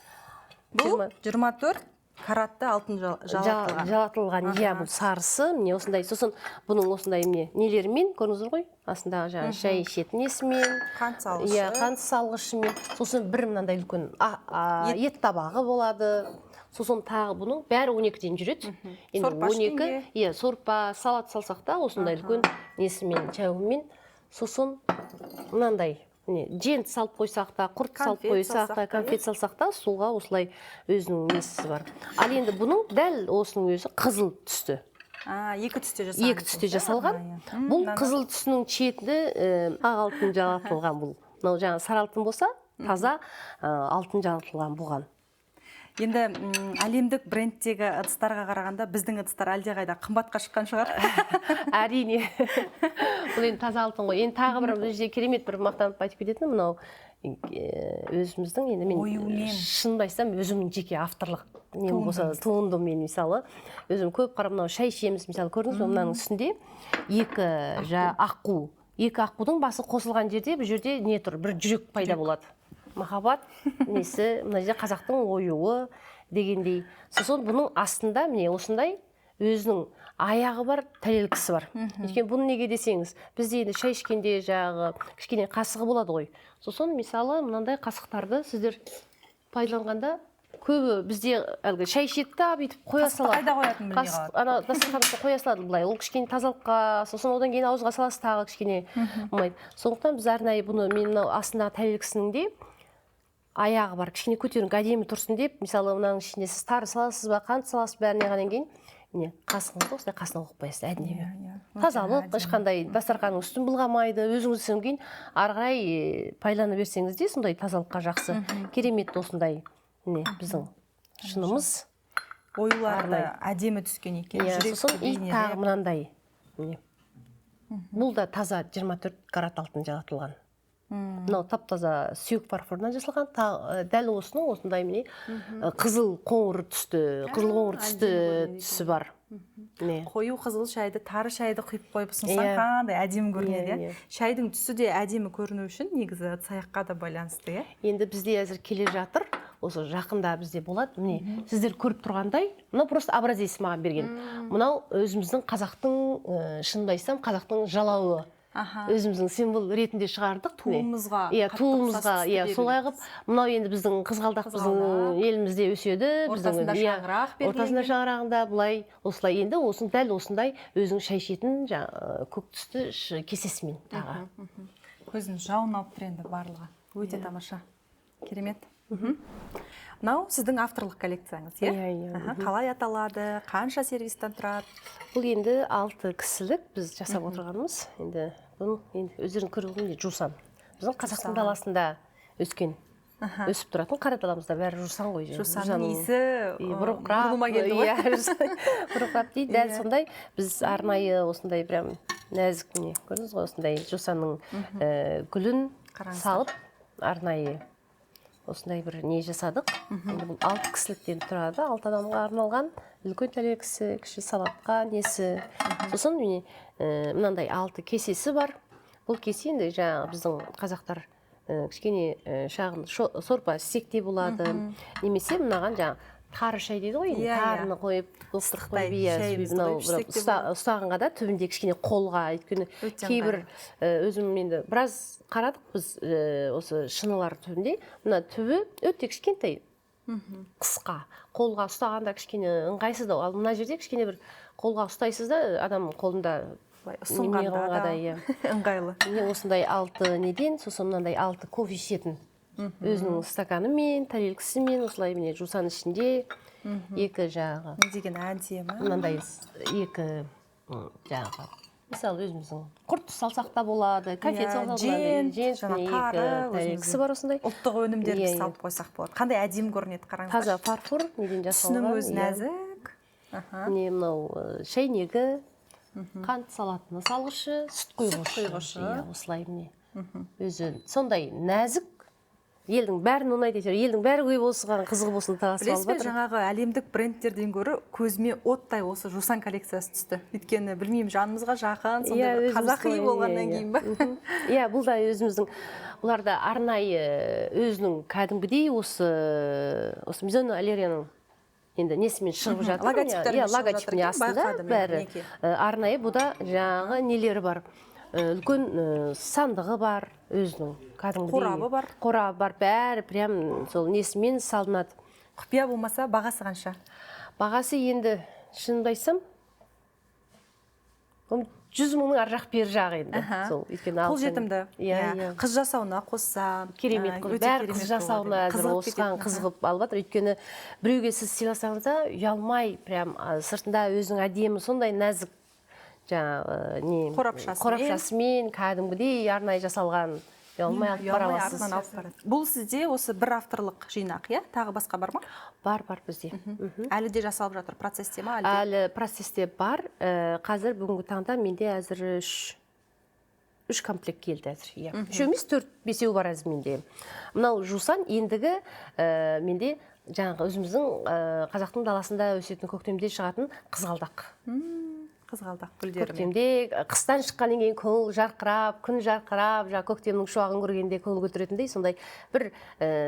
Бұл 24 каратты алтын жалатылған. Иә, бұл сарысы, міне осындай. Сосын бұның осындай нелерімен, көріңіздер ғой, астындағы жаңағы шай ішетін несімен, қант салғышымен. Сосын бір мынандай үлкен ет табағы болады. Сосын тағы бұның бәрі 12-ден жүреді. Сорпа ішкенге? Сорпа, салат салсақ та осындай үлкен несімен, чәуімен. Сосын мынандай жент салып қойсақ та, құрт салып қойсақ та, конфет салсақ та, суға осылай өзінің несі бар. Ал енді бұның дәл осының өзі қызыл түсті. Екі түсте жасалған. Екі түсте жасалған. Бұл қызыл түсінің шеті ақ алтын жалатылған бұл. Мынау жаңа сары алтын болса, таза алтын жалатылған бұған. Енді әлемдік брендтегі ыдыстарға қарағанда біздің ыдыстар әлдеқайда қымбатқа шыққан шығар. Әрине. бұл енді таза алтын ғой. Енді тағы бір бізде керемет бір мақтанып айтып кететін мынау өзіміздің енді мен шынымды айтсам өзімнің жеке авторлық нем болса туындым мен мысалы өзім көп қарап мынау шай ішеміз мысалы көрдіңіз бе мынаның үстінде екі аққудың басы қосылған жерде бұл жерде не тұр бір жүрек пайда болады махаббат несі мына жерде қазақтың оюы дегендей сосын бұның астында міне осындай өзінің аяғы бар тәрелкісі бар. Өйткені бұны неге десеңіз, бізде енді шай ішкенде жағы кішкене қасығы болады ғой. Сосын мысалы мынандай қасықтарды сіздер пайдаланғанда көбі бізде әлгі шай ішеді да бүйтіп қоя салады. Қайда қоятын білмей қалады. Ана дастарханға қоя салады былай. Ол кішкене тазалыққа, сосын одан кейін ауызға саласыз тағы кішкене болмайды. Сондықтан біз арнайы бұны мен мынау астындағы тәрелкісінің де аяғы бар кішкене көтеріңкі әдемі тұрсын деп, мысалы мынаның ішіне сіз тары саласыз ба, қант саласыз бәріне ғаннан кейін міне қасығыңызды осылай қасына қойып қоясыз әдемі. Тазалық, ешқандай дастарханның үстін былғамайды, өзіңіз кейін ары қарай пайдалана берсеңіз де сондай тазалыққа жақсы. Керемет осындай міне біздің шынымыз. Оюларды әдемі түскен екен. Сосын тағы мынандай міне. Бұл да таза 24 карат алтын жағатылған. Мынау тап-таза сүйек фарфордан жасалған. Дәл осының осындай міне қызыл қоңыр түсі бар. Қою қызыл шайды, тары шайды құйып қойып ұсынсаң қандай әдемі көрінеді. Шайдың түсі де әдемі көріну үшін негізі ыдыс-аяққа да байланысты. Енді бізде әзір келе жатыр. Осы жақында бізде болады. Міне, сіздер көріп тұрғандай, мынау просто образец маған берген. Мынау өзіміздің қазақтың, шынымды айтсам, қазақтың жалауы. Өзіміздің символ ретінде шығардық. Туымызға, солай қылып, мынау енді біздің қызғалдақ біздің елімізде өседі. Ортасында шаңырақ берген. Ортасында шаңырағында бұлай, осылай енді дәл осындай өзің шай ішетін көк түсті кесесімен тағы. Көзін жауын алып тұр енді барлығы. Өте тамаша. Керемет. Мынау сіздің авторлық коллекцияңыз, қалай аталады, қанша сервистан тұрады? Бұл енді 6 кісілік біз жасап отырғанымыз. Енді бұның өздерің көргенде жусан. Біздің қазақтың даласында өскен, өсіп тұратын қара даламызда бәрі жусан ғой. Жусанның иісі бұрынға келді ғой. Бұрынға дейді, дәл сондай біз арнайы осындай прям нәзік міне көрдіңіз ғой осындай жусанның гүлін салып арнайы осындай бір не жасадық. Бұл 6 кісіліктен тұрады, 6 адамға арналған үлкен тәрелкісі, кіші салатқа несі. Сосын мынандай 6 кесесі бар. Бұл кесе енді жаңағы біздің қазақтар кішкене шағын сорпа істекте болады. Немесе мынаған жаңағы тары шай дейді ғой, тарыны қойып, ыстық қойып, ұстағанға да түбінде кішкене қолға, өйткені кейбір өзім енді біраз қарадық біз осы шынылар түбінде, мына түбі өте кішкентай, қысқа, қолға ұстағанда кішкене ыңғайсыз да, ал мына жерде кішкене бір қолға ұстайсыз да, адамның қолында ұсынғанда да ыңғайлы. Осындай 6 неден, сосын мынандай 6 кофе ішетін. Өзінің стаканымен, тәрелкісімен, осылай міне жусан ішінде 2 жағы. Не деген әдемі. Мынандай 2 жағы. Мысалы өзіміздің құрт салсақ та болады, конфет салсақ та болады, тәрелкісі бар осындай. Ұлттық өнімдерді салып қойсақ болады. Қандай әдемі көрінеді қараңыздар. Таза фарфор неден жасалған. Түсінің өзі нәзік. Міне мынау шайнегі, қант салатыны салғышы, сүт құйғышы. Осылай міне. Өзі сондай нәзік. Елдің бәрін ұнайды етер, елдің бәрі көй болсыған, қызығы болсын тағасы алып жатыр. Жаңағы әлемдік брендтерден гөрі көзіме оттай осы жусан коллекциясы түсті. Өйткені білмеймін, жанымызға жақын, сондай қазақи болғаннан кейін ба? Иә, бұл да өзіміздің, бұларда арнайы өзінің кәдімгідей осы Мизоно Алерияның енді несімен шығып жатыр. Логотипіне астында бәрі арнайы, бұл да жаңағы нелері бар. Үлкен сандығы бар, өзінің қорабы бар, бәрі прям сол несімен салынады. Құпия болмаса бағасы қанша? Бағасы енді шынымды айтсам 100 мыңның ар жақ бер жағы енді. Қолжетімді. Қыз жасауына қосса, керемет қыз. Бәрі қыз жасауына әзір осыған қызығып алып жатыр. Өйткені біреуге сіз сыйласаңыз да ұялмай, прям сыртында өзінің әдемі сондай нәзік қорапшасымен кәдімгідей арнайы жасалған ұялмай алып бара аласыз. Бұл сізде осы бір авторлық жинақ, тағы басқа бар ма? Бар бізде. Әлі де жасалып жатыр, процесте ма? Әлі процесте бар. Қазір бүгінгі таңда менде әзір үш комплект келді әзір. Иә. Үшеу емес, 4-5 бар әзір менде. Мынау жусан, ендігі менде жаңағы өзіміздің қазақтың даласында өсетін, көктемде шығатын қызғалдақ. Қызғалдақ гүлдері. Көктемде қыстан шыққаннан кейін көңіл жарқырап, күн жарқырап, жаңа көктемнің шуағын көргенде көңіл көтеретіндей сондай бір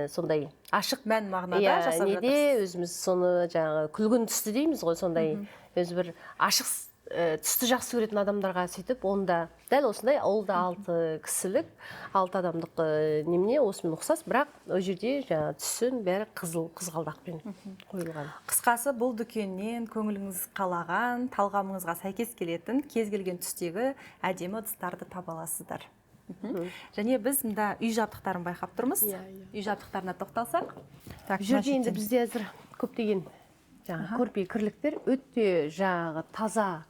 сондай ашық мән мағынада жасап жатырсыз. неде өзіміз соны жаңағы күлгін түсті дейміз ғой, сондай өзі бір ашық түсті жақсы көретін адамдарға сөйтіп, онда дәл осындай ауылда 6 кісілік, 6 адамдық немене осымен ұқсас, бірақ ол жерде жаңа түсін бәрі қызғалдақпен қойылған. Қысқасы бұл дүкеннен көңіліңіз қалаған, талғамыңызға сәйкес келетін кез келген түстегі әдемі ыдыстарды таба аласыздар. Және біз мында үй жабдықтарын байқап тұрмыз. Үй жабдықтарына тоқталсақ. Бұл жерде енді бізде әзір көптеген көрпе кірліктер өте жаңағы таза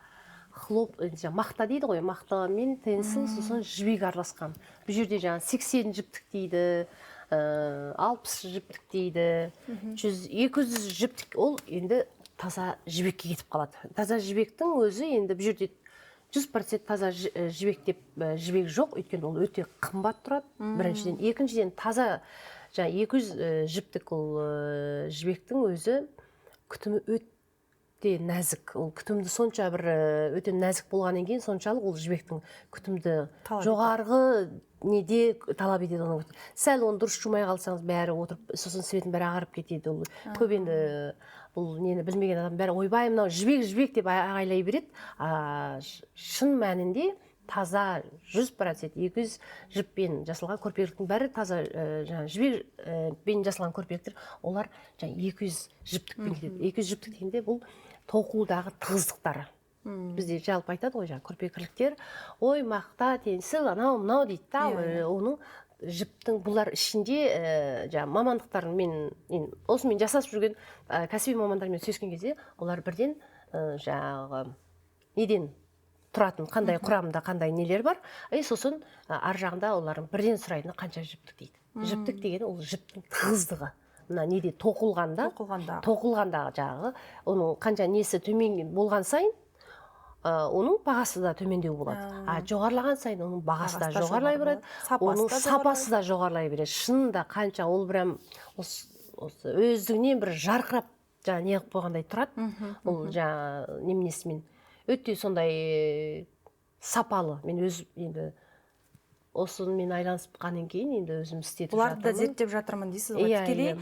мақта дейді ғой, мақтамен тенсил, сосын жібек араласқан. Бұл жерде жаңағы 80 жіптік дейді, 60 жіптік дейді, 200 жіптік, ол енді таза жібекке кетіп қалады. Таза жібектің өзі енді бұл жерде 100% таза жібек деп жібек жоқ, өйткені ол өте қымбат тұрады. Біріншіден, екіншіден таза 200 жіптік ол жібектің өзі күтімі өте нәзік. Ол күтімді сонша бір өте нәзік болғаннан кейін соншалық ол жібектің күтімді жоғарғы неде талап етеді. Сәл оны дұрыс жумай қалсаңыз бәрі отырып, сосын светін бәрі ағарып кетеді. Ол көп енді бұл нені білмеген адам бәрі ойбай мынау жібек деп айғайлай береді. Шын мәнінде таза 100% 200 жіппен жасалған көрпеліктің бәрі таза жібекпен жасалған көрпеліктер, олар 200 жіптікпен кетеді. 200 жіптік дегенде бұл тоқудағы тығыздықтары. Бізде жалпы айтады ғой, көрпекірліктер, ой мақта, тенсил, анау мынау дейді та, оның жіптің бұлар ішінде мамандықтарын осымен жасасып жүрген кәсіби мамандармен сөйлескен кезде, олар бірден жаңағы неден тұратын, қандай құрамында қандай нелер бар, сосын ар жағында олардың бірден сұрайтыны қанша жіптік дейді. Жіптік деген ол жіптің тығыздығы. Мына неде тоқылғанда жаңағы оның қанша несі төмен болған сайын оның бағасы да төмендеу болады. Жоғарылаған сайын оның бағасы да жоғарылай береді, оның сапасы да жоғарылай береді. Шынында қанша ол бір өздігінен бір жарқырап неғып қойғандай тұрады. Ол неменесімен өте сондай сапалы. Мен өз енді осымен айланысқаннан кейін енді өзім істетіп жатырмын. Бұларды да зерттеп жатырмын дейсіз ғой, тікелей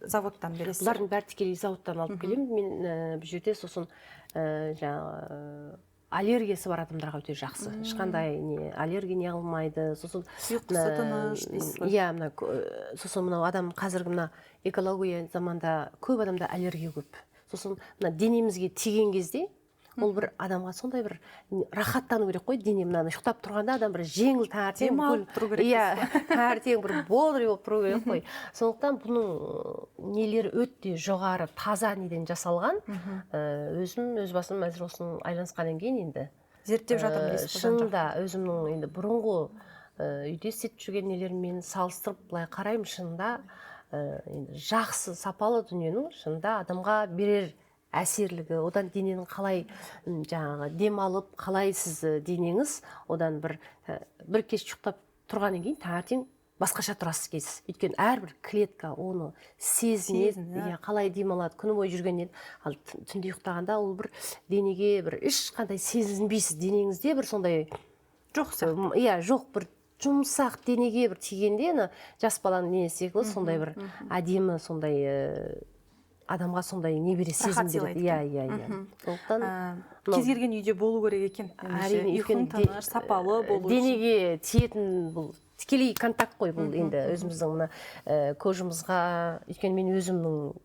заводтан бересіз. Бұлардың бәрі тікелей заводтан алып келемін. Мен бұл жерде сосын аллергиясы бар адамдарға өте жақсы. Ешқандай аллергия не қылмайды. Сосын ұйқысы тыныш дейсіз ғой. Иә, сосын мынау адам қазіргі мына экология заманда көп адамда аллергия көп. Сосын мына денемізге тиген кезде ол бір адамға сондай бір рахаттану керек қой, дене мынаны ұйықтап тұрғанда адам бір жеңіл таңертең тұру керек. Иә, таңертең бір бодрый болып тұру керек қой. Сондықтан бұның нелері өте жоғары, таза неден жасалған. Өз басым әзір осының айланысқаннан кейін енді зерттеп жатырмын дейсіз. Шынында өзімнің енді бұрынғы үйде істетіп жүрген нелермен салыстырып былай қараймын, шынында жақсы сапалы дүниенің шынында адамға берер әсерлігі, одан дененің қалай жаңағы дем алып, қалай сіз денеңіз одан бір кеш ұйықтап тұрғаннан кейін таңертең басқаша тұрасыз кейсіз. Өйткені әрбір клетка оны сезінеді, қалай дем алады, күні бойы жүргеннен. Ал түнде ұйықтағанда ол бір денеге бір ешқандай сезінбейсіз. Денеңізде бір сондай жоқ бір жұмсақ денеге бір тигенде, жас баланың не секілді сондай бір әдемі сондай адамға сондай не бере сезім береді. Иә. Кез келген үйде болу керек екен. Ұйқың тыныш, сапалы болу. Денеге тиетін бұл тікелей контакт қой бұл енді өзіміздің мына кожамызға, өйткені мен өзімнің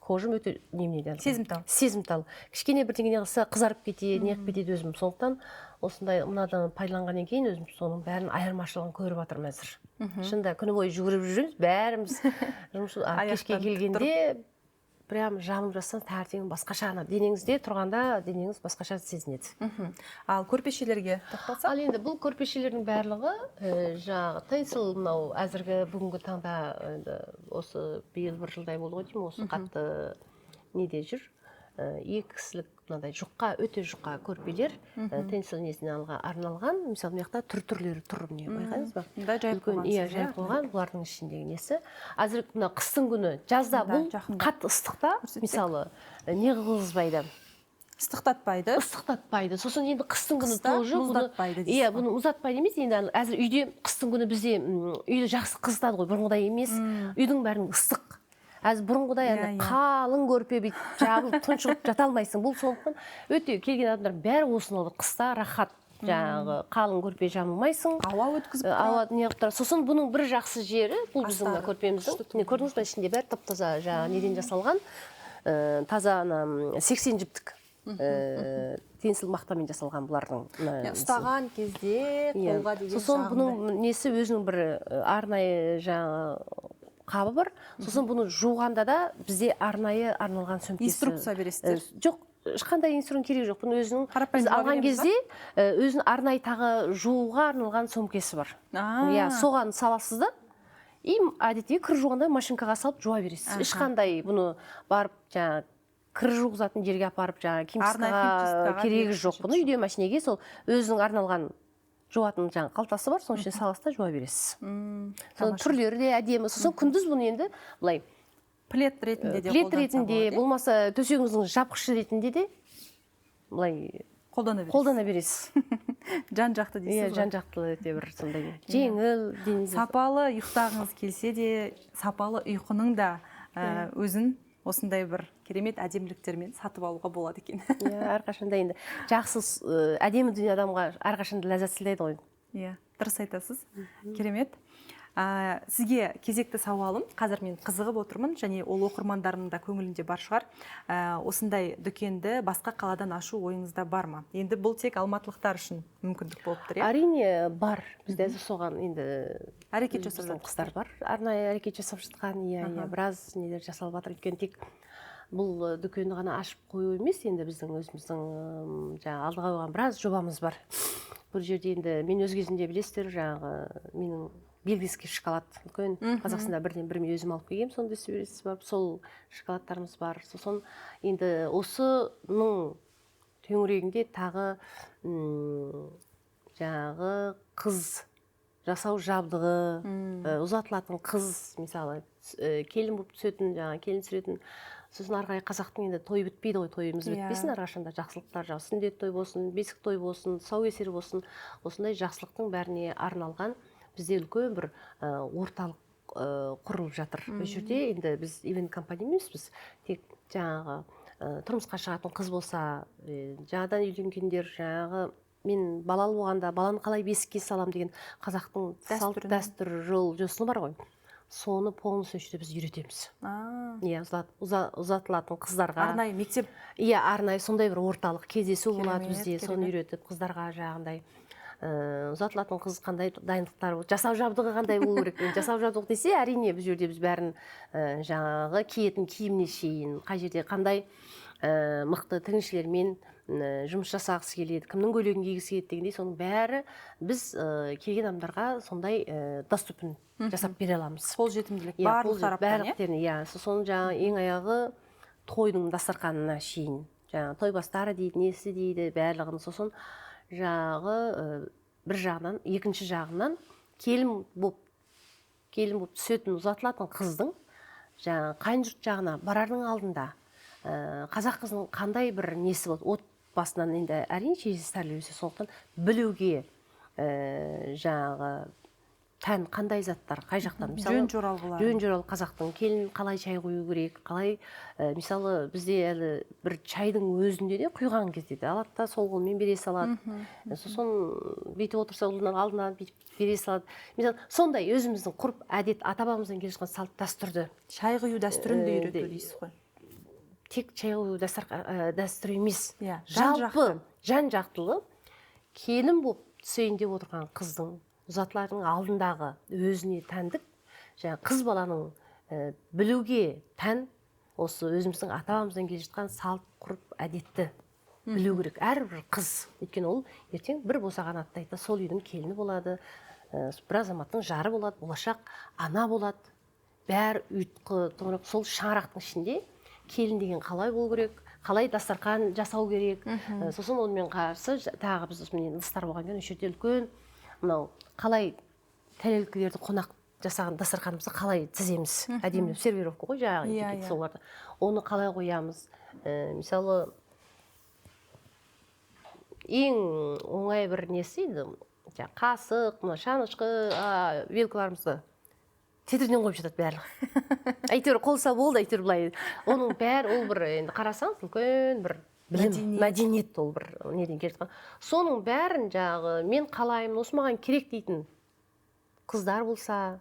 кожам өте немене сезімтал. Кішкене бірдеңе қылса қызарып кетеді, неғып кетеді өзім. Сондықтан осындай мынадан пайдаланғаннан кейін өзім соның бәрін айырмашылығын көріп жатырмын әзір. Шынында күні бойы жүгіріп жүрміз, бәріміз кешке келгенде прям жамылып жатсаңыз таңертең басқаша денеңізде тұрғанда денеңіз басқаша сезінеді. Ал көрпешелерге тоқталсақ? Ал енді бұл көрпешелердің барлығы жаңағы тенсил мынау әзіргі бүгінгі таңда осы биыл бір жылдай болды ғой деймін, осы қатты неде жүр. екі кісілік мынандай жұқа, өте жұқа көрпелер теннистің несіне арналған. Мысалы, мына жақта түрлері тұр, міне байқайсыз ба? Мында жайып қойған. Иә, жайып қойған. Бұлардың ішіндегі несі. Әзір мына қыстың күні, жазда бұл қатты ыстықта, мысалы, не қылғызбайды? Ыстықтатпайды. Ыстықтатпайды. Сосын енді қыстың күні тоже мұздатпайды. Иә, бұны мұздатпайды емес, енді әзір үйде қыстың күні бізде үйді жақсы қызытады ғой, бұрынғыдай емес. Үйдің бәрін ыстық. Әзір бұрынғыдай қалың көрпе бүйтіп жабылып тұншығып жата алмайсың. Бұл сондықтан өте келген адамдар бәрі осыны алады. Қыста рахат. Жаңағы қалың көрпе жамылмайсың. Ауа өткізіп ауа неғып тұрады. Сосын бұның бір жақсы жері, бұл біздің көрпеміздің. Міне көрдіңіз бе, ішінде бәрі тап-таза неден жасалған. Таза 80 жіптік. Тенсіл мақтамен жасалған бұлардың. Ұстаған кезде қолға деген сосын бұның несі өзінің бір арнайы қабы бар. Сосын бұны жуғанда да бізде арнайы арналған сөмкесі. Инструкция бересіздер? Жоқ, ешқандай инструкция керек жоқ. Бұны өзінің біз алған кезде өзінің арнайы тағы жууға арналған сөмкесі бар. Иә, соған саласыз да. И әдетте кір жуғанда машинкаға салып жуа бересіз. Ешқандай бұны барып кір жуғызатын жерге апарып кимчистка керегі жоқ. Бұны үйде машинеге сол өзінің арналған жуатын қалтасы бар, соның ішіне саласыз да жуа бересіз. Түрлері де әдемі. Сосын күндіз бұны енді былай плед ретінде болмаса төсегіңіздің жапқышы ретінде де былай қолдана бересіз. Жан-жақты дейсіз. Иә, жан-жақты өте бір сондай жеңіл. Сапалы ұйықтағыңыз келсе де, сапалы ұйқының да өзін осындай бір керемет әдеміліктермен сатып алуға болады екен. Иә, әрқашанда енді жақсы әдемі дүние адамға әрқашанда ләззат сыйлайды ғой. Иә, дұрыс айтасыз. Керемет. Сізге кезекті сауалым, қазір мен қызығып отырмын, және ол оқырмандарының да көңілінде бар шығар. Осындай дүкенді басқа қаладан ашу ойыңызда бар ма? Енді бұл тек алматылықтар үшін мүмкіндік болып тұр, иә? Әрине бар. Бізде соған енді әрекет жасап жатқан қыздар бар. Арнайы әрекет жасап жатқан, иә, біраз нелер жасалып жатыр. Өйткені тек бұл дүкенді ғана ашып қою емес, енді біздің өзіміздің алдыға қойған біраз жобамыз бар. Бұл жерде енді мен өз кезімде білесіздер, менің Белгийский шоколад үлкен Қазақстанда бірден бір мен өзім алып келгем, соны десе бересіз бар. Сол шоколадтарымыз бар. Сосын енді осының төңірегінде тағы қыз жасау жабдығы, ұзатылатын қыз, мысалы, келін болып түсетін, келін түсіретін. Сосын арқай қазақтың енді той бітпейді ғой, тойымыз бітпесін, арқашында жақсылықтар, сүндет той болсын, бесік той болсын, тұсаукесер болсын, осындай жақсылықтың бәріне арналған бізде үлкен бір орталық құрылып жатыр. Бұл жерде енді біз ивент компания емеспіз, тек тұрмысқа шығатын қыз болса, жаңадан үйленгендер, мен балалы болғанда баланы қалай бесікке салам деген қазақтың салт дәстүр жосыны бар ғой. Соны полностью біз үйретеміз. Иә, ұзатылатын қыздарға. Арнайы мектеп? Иә, арнайы сондай бір орталық кездесу болады бізде, соны үйретіп қыздарға жағындай. Ұзатылатын қыз қандай дайындықтар, жасау жабдығы қандай болу керек. Жасау жабдық десе, әрине біз жерде біз бәрін киетін киіміне шейін, қай жерде қандай мықты тігіншілермен жұмыс жасағысы келеді, кімнің көйлегін кигісі келеді дегендей, соның бәрі біз келген адамдарға сондай доступын жасап бере аламыз. Қолжетімділік барлық тараптан, иә? Соның ең аяғы тойдың дастарханына шейін. Той бастары дейді, несі дейді, барлығын. Сосын бір жағынан, екінші жағынан келін болып түсетін ұзатылатын қыздың қайын жұрт жағына барардың алдында қазақ қызының қандай бір несі болады, отбасынан енді әрине шешесі тәрбиелесе, сондықтан білуге тән қандай заттар, қай жақтан, жөн жоралғылар қазақтың келін қалай чай құю керек, қалай, мысалы бізде әлі бір чайдың өзінде де құйған кезде де алады да сол қолмен бере салады. Сосын бүйтіп отырса ұлының алдынан бере салады. Мысалы сондай өзіміздің құрып әдет, ата-бабамыздан келе жатқан салт дәстүрді, чай құю дәстүрін де үйрету дейсіз ғой. Тек чай құю дәстүр емес, жалпы жан-жақтылы келін болып түсейін деп отырған қыздың ұзатылардың алдындағы өзіне тәндік, қыз баланың білуге тән осы өзіміздің ата-бабамыздан келе жатқан салт, құрып, әдетті білу керек. Әрбір қыз, өйткені ол ертең бір босаған аттайды, сол үйдің келіні болады, бір азаматтың жары болады, болашақ ана болады. Бәр сол шаңырақтың ішінде келін деген қалай болу керек, қалай дастархан жасау керек. Сосын онымен қарсы тағы біз міне ыдыстар болған кейін осы жерде үлкен мынау қалай тәрелкелерді қонақ жасаған дастарханымызды қалай тіземіз, әдемілеп сервировка ғой жаңағы соларды. Оны қалай қоямыз? Мысалы ең оңай бір несі еді, қасық, шанышқы, вилкаларымызды тетірден қойып жатады барлығы. Әйтеуір қолса болды, әйтеуір былай. Оның бәрі ол бір енді қарасаңыз үлкен бір білім, мәдениет ол бір неден келіп жатқан. Соның бәрін жаңағы мен қалаймын, осы маған керек дейтін қыздар болса,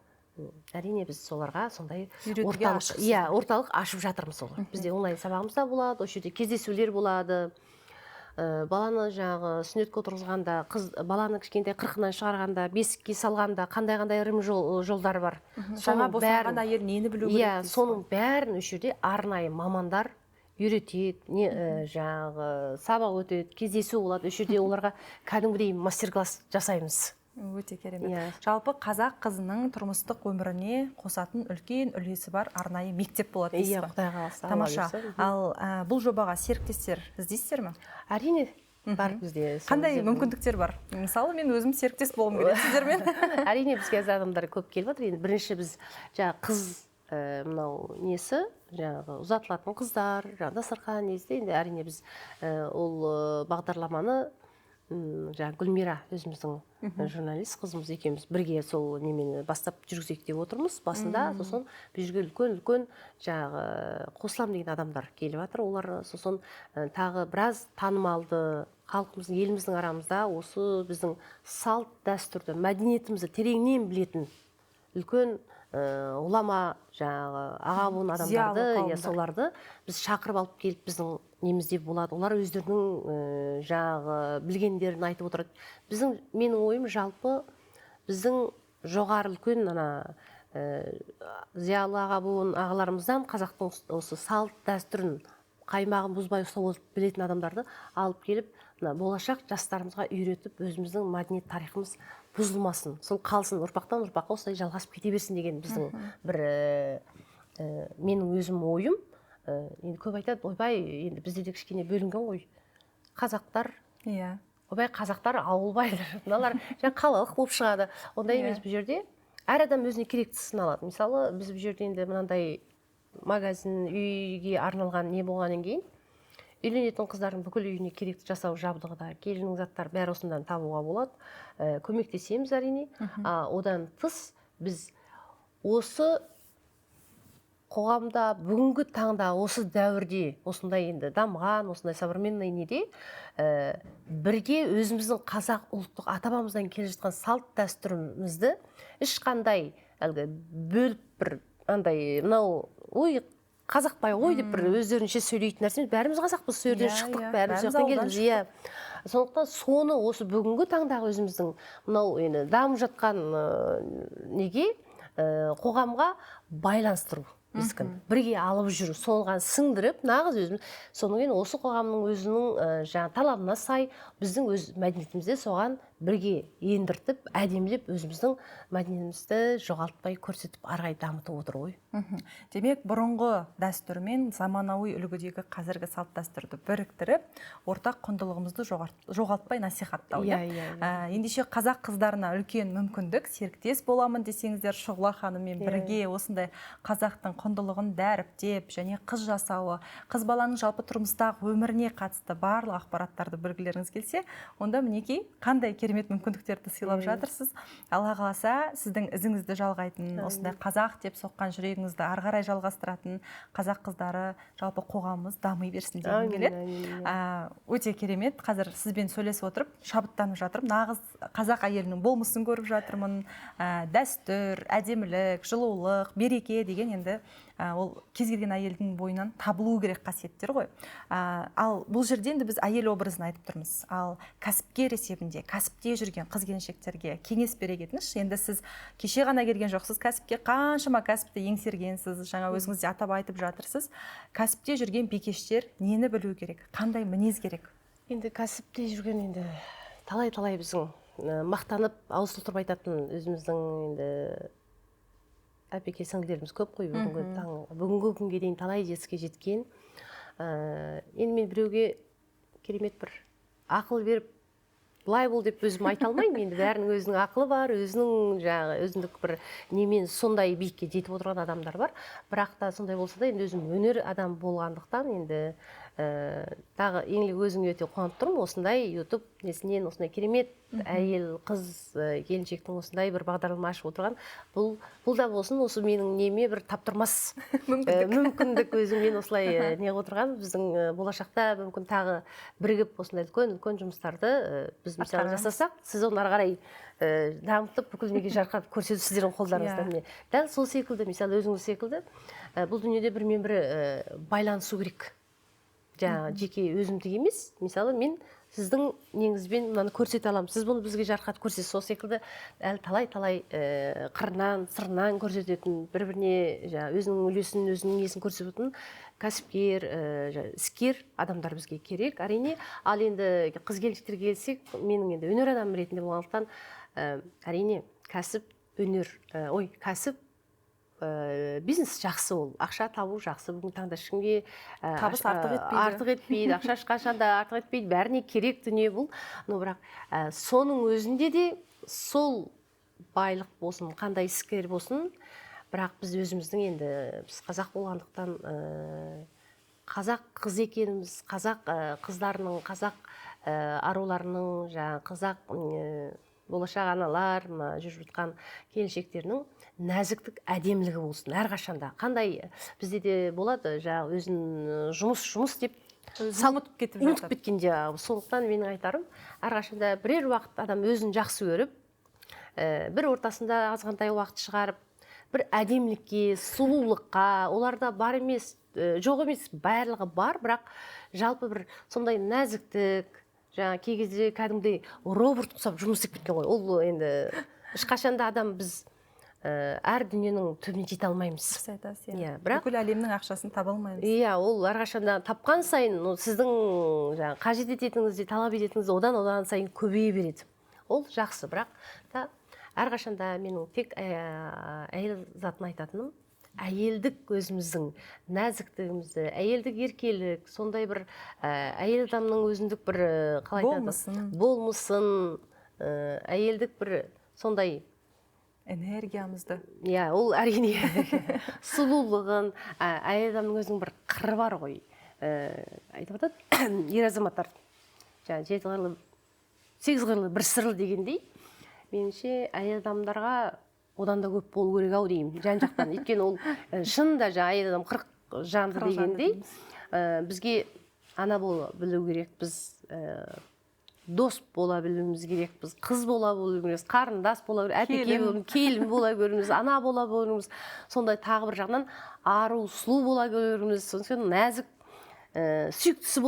әрине біз соларға сондай орталық ашып жатырмыз сол. Бізде онлайн сабағымыз да болады, осы жерде кездесулер болады. Баланы жаңағы сүннетке отырғызғанда, баланы кішкентай қырқынан шығарғанда, бесікке салғанда қандай ырым жолдары бар. Жаңа босанған әйел нені білу керек? Соның бәрін осы жерде арнайы мамандар үйретеді, жаңағы сабақ өтеді, кездесу болады. Осы жерде оларға кәдімгідей мастер-класс жасаймыз. Өте керемет. Жалпы қазақ қызының тұрмыстық өміріне қосатын үлкен үлесі бар арнайы мектеп болады дейсіз ба? Құдай қаласа. Тамаша. Ал бұл жобаға серіктестер іздейсіздер ме? Әрине бар бізде. Қандай мүмкіндіктер бар? Мысалы, мен өзім серіктес болғым келеді сіздермен. Әрине бізге адамдар көп келіп жатыр. Енді бірінші біз жаңағы қыз мынау несі, жаңағы ұзатылатын қыздар, дастархан несі, енді әрине біз ол бағдарламаны жаңағы Гүлмира өзіміздің журналист қызымыз екеуміз бірге сол немені бастап жүргізейік деп отырмыз басында. Сосын бұл жерге үлкен жаңағы қосылам деген адамдар келіп жатыр. Олар сосын тағы біраз танымалды халқымыздың, еліміздің арамызда осы біздің салт дәстүрді, мәдениетімізді тереңнен білетін үлкен ғұлама, жаңағы аға буын адамдарды, соларды біз шақырып алып келіп біздің немізде болады. Олар өздерінің жаңағы білгендерін айтып отырады. Менің ойым жалпы біздің жоғары үлкен зиялы аға буын ағаларымыздан қазақтың осы салт дәстүрін қаймағын бұзбай ұстап білетін адамдарды алып келіп, болашақ жастарымызға үйретіп, өзіміздің мәдениет тарихымыз бұзылмасын, сол қалсын, ұрпақтан ұрпаққа осылай жалғасып кете берсін деген біздің бір менің өзім ойым. Енді көп айтады, ойбай, енді бізде де кішкене бөлінген ғой. Қазақтар, ойбай, қазақтар ауылбайлар, мыналар қалалық болып шығады. Ондай емес, бұл жерде әр адам өзіне керектісін алады. Мысалы, біз бұл жерде енді мынандай магазин, үйге арналған не болғаннан кейін, үйленетін қыздардың бүкіл үйіне керекті жасау жабдығы да, келіннің заттары бәрі осындан табуға болады. Көмектесеміз әрине. Одан тыс біз осы қоғамда бүгінгі таңда осы дәуірде осындай енді дамыған, осындай современный неде бірге өзіміздің қазақ ұлттық ата-бабамыздан келе жатқан салт дәстүрімізді ешқандай әлгі бөліп бір андай мынау ой қазақбай ғой деп бір өздерінше сөйлейтін нәрсе. Бәріміз қазақпыз, сол жерден шықтық, бәріміз жақтан келдік. Сондықтан соны осы бүгінгі таңдағы өзіміздің мынау енді дамып жатқан неге қоғамға байланыстыру. Бірге алып жүру, соған сіңдіріп, нағыз өзіміз. Соның кейін осы қоғамның өзінің талабына сай біздің өз мәдениетімізде соған бірге ендіртіп, әдемілеп өзіміздің мәдениетімізді жоғалтпай көрсетіп, арғай дамытып отыр ғой. Демек, бұрынғы дәстүр мен заманауи үлгідегі қазіргі салт дәстүрді біріктіріп, ортақ құндылығымызды жоғалтпай насихаттау. Ендеше қазақ қыздарына үлкен мүмкіндік, серіктес боламын десеңіздер, Шұғыла ханыммен бірге осындай қазақтың құндылығын дәріптеп және қыз жасауы, қыз баланың жалпы тұрмыстағы өміріне қатысты барлық ақпараттарды білгілеріңіз келсе, онда мінекей қандай керемет мүмкіндіктерді сыйлап жатырсыз. Алла қаласа сіздің ізіңізді жалғайтын, осындай қазақ деп соққан жүрегіңізді ары қарай жалғастыратын қазақ қыздары, жалпы қоғамымыз дами берсін дегім келеді. Өте керемет. Қазір сізбен сөйлесіп отырып, шабыттанып жатырмын. Нағыз қазақ әйелінің болмысын көріп жатырмын. Дәстүр, әдемілік, жылулық, береке деген енді ол кез келген әйелдің бойынан табылу керек қасиеттер ғой. Ал бұл жерде енді біз әйел образын айтып тұрмыз. Ал кәсіпкер есебінде, кәсіпте жүрген қыз келіншектерге кеңес бере кетіңізші. Енді сіз кеше ғана келген жоқсыз кәсіпке, қаншама кәсіпті еңсергенсіз, жаңа өзіңіз де атап айтып жатырсыз. Кәсіпте жүрген бикештер нені білу керек? Қандай мінез керек? Енді кәсіпте жүрген енді талай-талай біздің мақтанып, ауыз толтырып айтатын өзіміздің енді әпеке сіңлілеріміз көп қой. Бүгінгі күнге дейін талай жетістікке жеткен. Енді мен біреуге керемет бір ақыл беріп былай бол деп өзім айта алмаймын. Енді бәрінің өзінің ақылы бар, өзінің жаңағы өзіндік бір немен сондай биікке жетіп отырған адамдар бар. Бірақ та сондай болса да енді өзім өнер адам болғандықтан енді тағы еңлік өзің өте қуанып тұрмын. Осындай YouTube несінен осындай керемет әйел, қыз, келіншектің осындай бір бағдарлама ашып отырған. Бұл да болсын, осы менің неме бір таптырмас мүмкіндік өзіммен осылай не отырған. Біздің болашақта мүмкін тағы бірігіп осындай үлкен жұмыстарды біз мысалы жасасақ, сіз оны ары қарай дамытып бүкіл неге жарқыратып көрсету сіздердің қолдарыңызда. Дәл сол секілді, мысалы өзіңіз секілді, бұл дүниеде бірімен бірі байланысу керек. Жаңағы жеке өзімдік емес, мысалы мен сіздің неңізбен мынаны көрсете аламын, сіз бұны бізге жарқыратып көрсетесіз. Сол секілді талай қырынан, сырынан көрсететін, бір-біріне өзінің үлесін, өзінің несін көрсететін кәсіпкер, іскер адамдар бізге керек, әрине. Ал енді қыз-келіншектерге келсек, менің енді өнер адамы ретінде болғандықтан, әрине кәсіп, өнер, кәсіп, бизнес жақсы, ол ақша табу жақсы. Бүгін таңда ешкімге табыс артық етпейді, ақша ешқашанда артық етпейді, бәріне керек дүние бұл. Но бірақ соның өзінде де сол байлық болсын, қандай іскер болсын, бірақ біз өзіміздің енді біз қазақ болғандықтан қазақ қыз екеніміз, қазақ қыздарының, қазақ аруларының, қазақ болашақ аналар, жүріп жатқан келіншектерінің нәзіктік әдемілігі болсын әрқашанда. Қандай бізде де болады, өзін жұмыс деп ұмытып кеткенде. Сондықтан менің айтарым, әрқашанда бірер уақыт адам өзін жақсы көріп, бір ортасында азғантай уақыт шығарып, бір әдемілікке, сұлулыққа, оларда бар емес, жоқ емес, барлығы бар, бірақ жалпы бір сондай нәзіктік, кей кезде кәдімгідей робот ұқсап жұмыс істеп кеткен ғой. Ол енді ешқашанда адам біз әр дүниенің түбіне жете алмаймыз. Айтасыз, бүкіл әлемнің ақшасын таба алмаймыз. Ол әрқашанда тапқан сайын сіздің қажет ететініңізде, талап ететініңіз одан сайын көбейе береді. Ол жақсы, бірақ әрқашанда менің тек әйел затын айтатыным, әйелдік өзіміздің нәзіктігімізді, әйелдік еркелік, сондай бір әйел адамның өзіндік бір болмысын, әйелдік бір сондай энергиямызды. Ол әрине сұлулығын, әйел адамның өзінің бір қыры бар ғой. Айтып атады, ер азаматтар, 7 қырлы, 8 қырлы бір сырлы дегендей, меніңше әйел адамдарға одан да көп болу керек ау деймін, жан-жақтан. Өйткені ол шынында әйел адам 40 жанды дегендей, бізге ана бола білу керек, біз дос бола білуіміз керек, біз қыз бола білуіміз, қарындас бола білуіміз, келін бола білуіміз, ана бола білуіміз, сондай тағы бір жағынан ару, сұлу бола білуіміз, сондықтан нәзік, сүйіктісі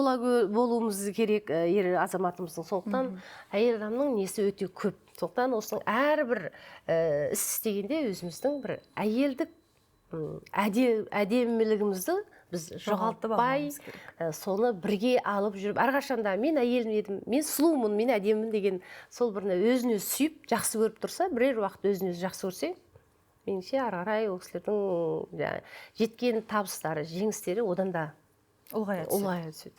болуымыз керек ер азаматымыздың. Сондықтан әйел адамның несі өте көп. Сондықтан осының әрбір іс істегенде өзіміздің бір әйелдік әдемілігімізді біз жоғалтпай, соны бірге алып жүріп, әрқашанда мен әйелім едім, мен сұлумын, мен әдемімін деген сол біріне өзін өзі сүйіп, жақсы көріп тұрса, бірер уақыт өзін өзі жақсы көрсе, меніңше ары қарай ол кісілердің жеткен табыстары, жеңістері одан да ұлғая түседі.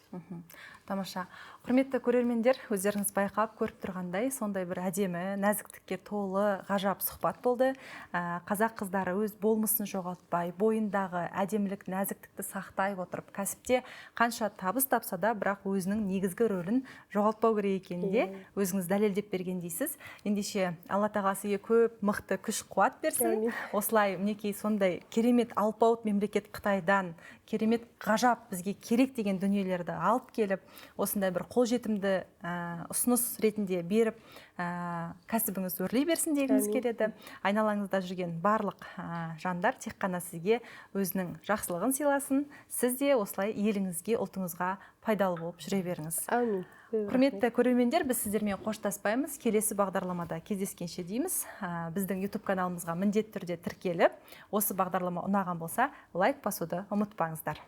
Тамаша. Құрметті көрермендер, өздеріңіз байқап көріп тұрғандай, сондай бір әдемі, нәзіктікке толы, ғажап сұхбат болды. Қазақ қыздары өз болмысын жоғалтпай, бойындағы әдемілік, нәзіктікті сақтай отырып, кәсіпте қанша табыс тапса да, бірақ өзінің негізгі рөлін жоғалтпау керек екенінде өзіңіз дәлелдеп бергендейсіз. Ендеше Алла тағаласы көп мықты күш қуат берсін. Осылай мінекей сондай керемет алпауыт мемлекет Қытайдан керемет ғажап бізге керек деген дүниелерді алып келіп, осындай бір қолжетімді ұсыныс ретінде беріп, кәсібіңіз өрлей берсін дегіміз келеді. Айналаңызда жүрген барлық жандар тек қана сізге өзінің жақсылығын сыйласын. Сіз де осылай еліңізге, ұлтыңызға пайдалы болып жүре беріңіз. Әмин. Құрметті көрермендер, біз сіздермен қоштаспаймыз. Келесі бағдарламада кездескенше дейміз. Біздің YouTube каналымызға міндетті түрде тіркеліп, осы бағдарлама ұнаған болса, лайк басуды ұмытпаңыздар.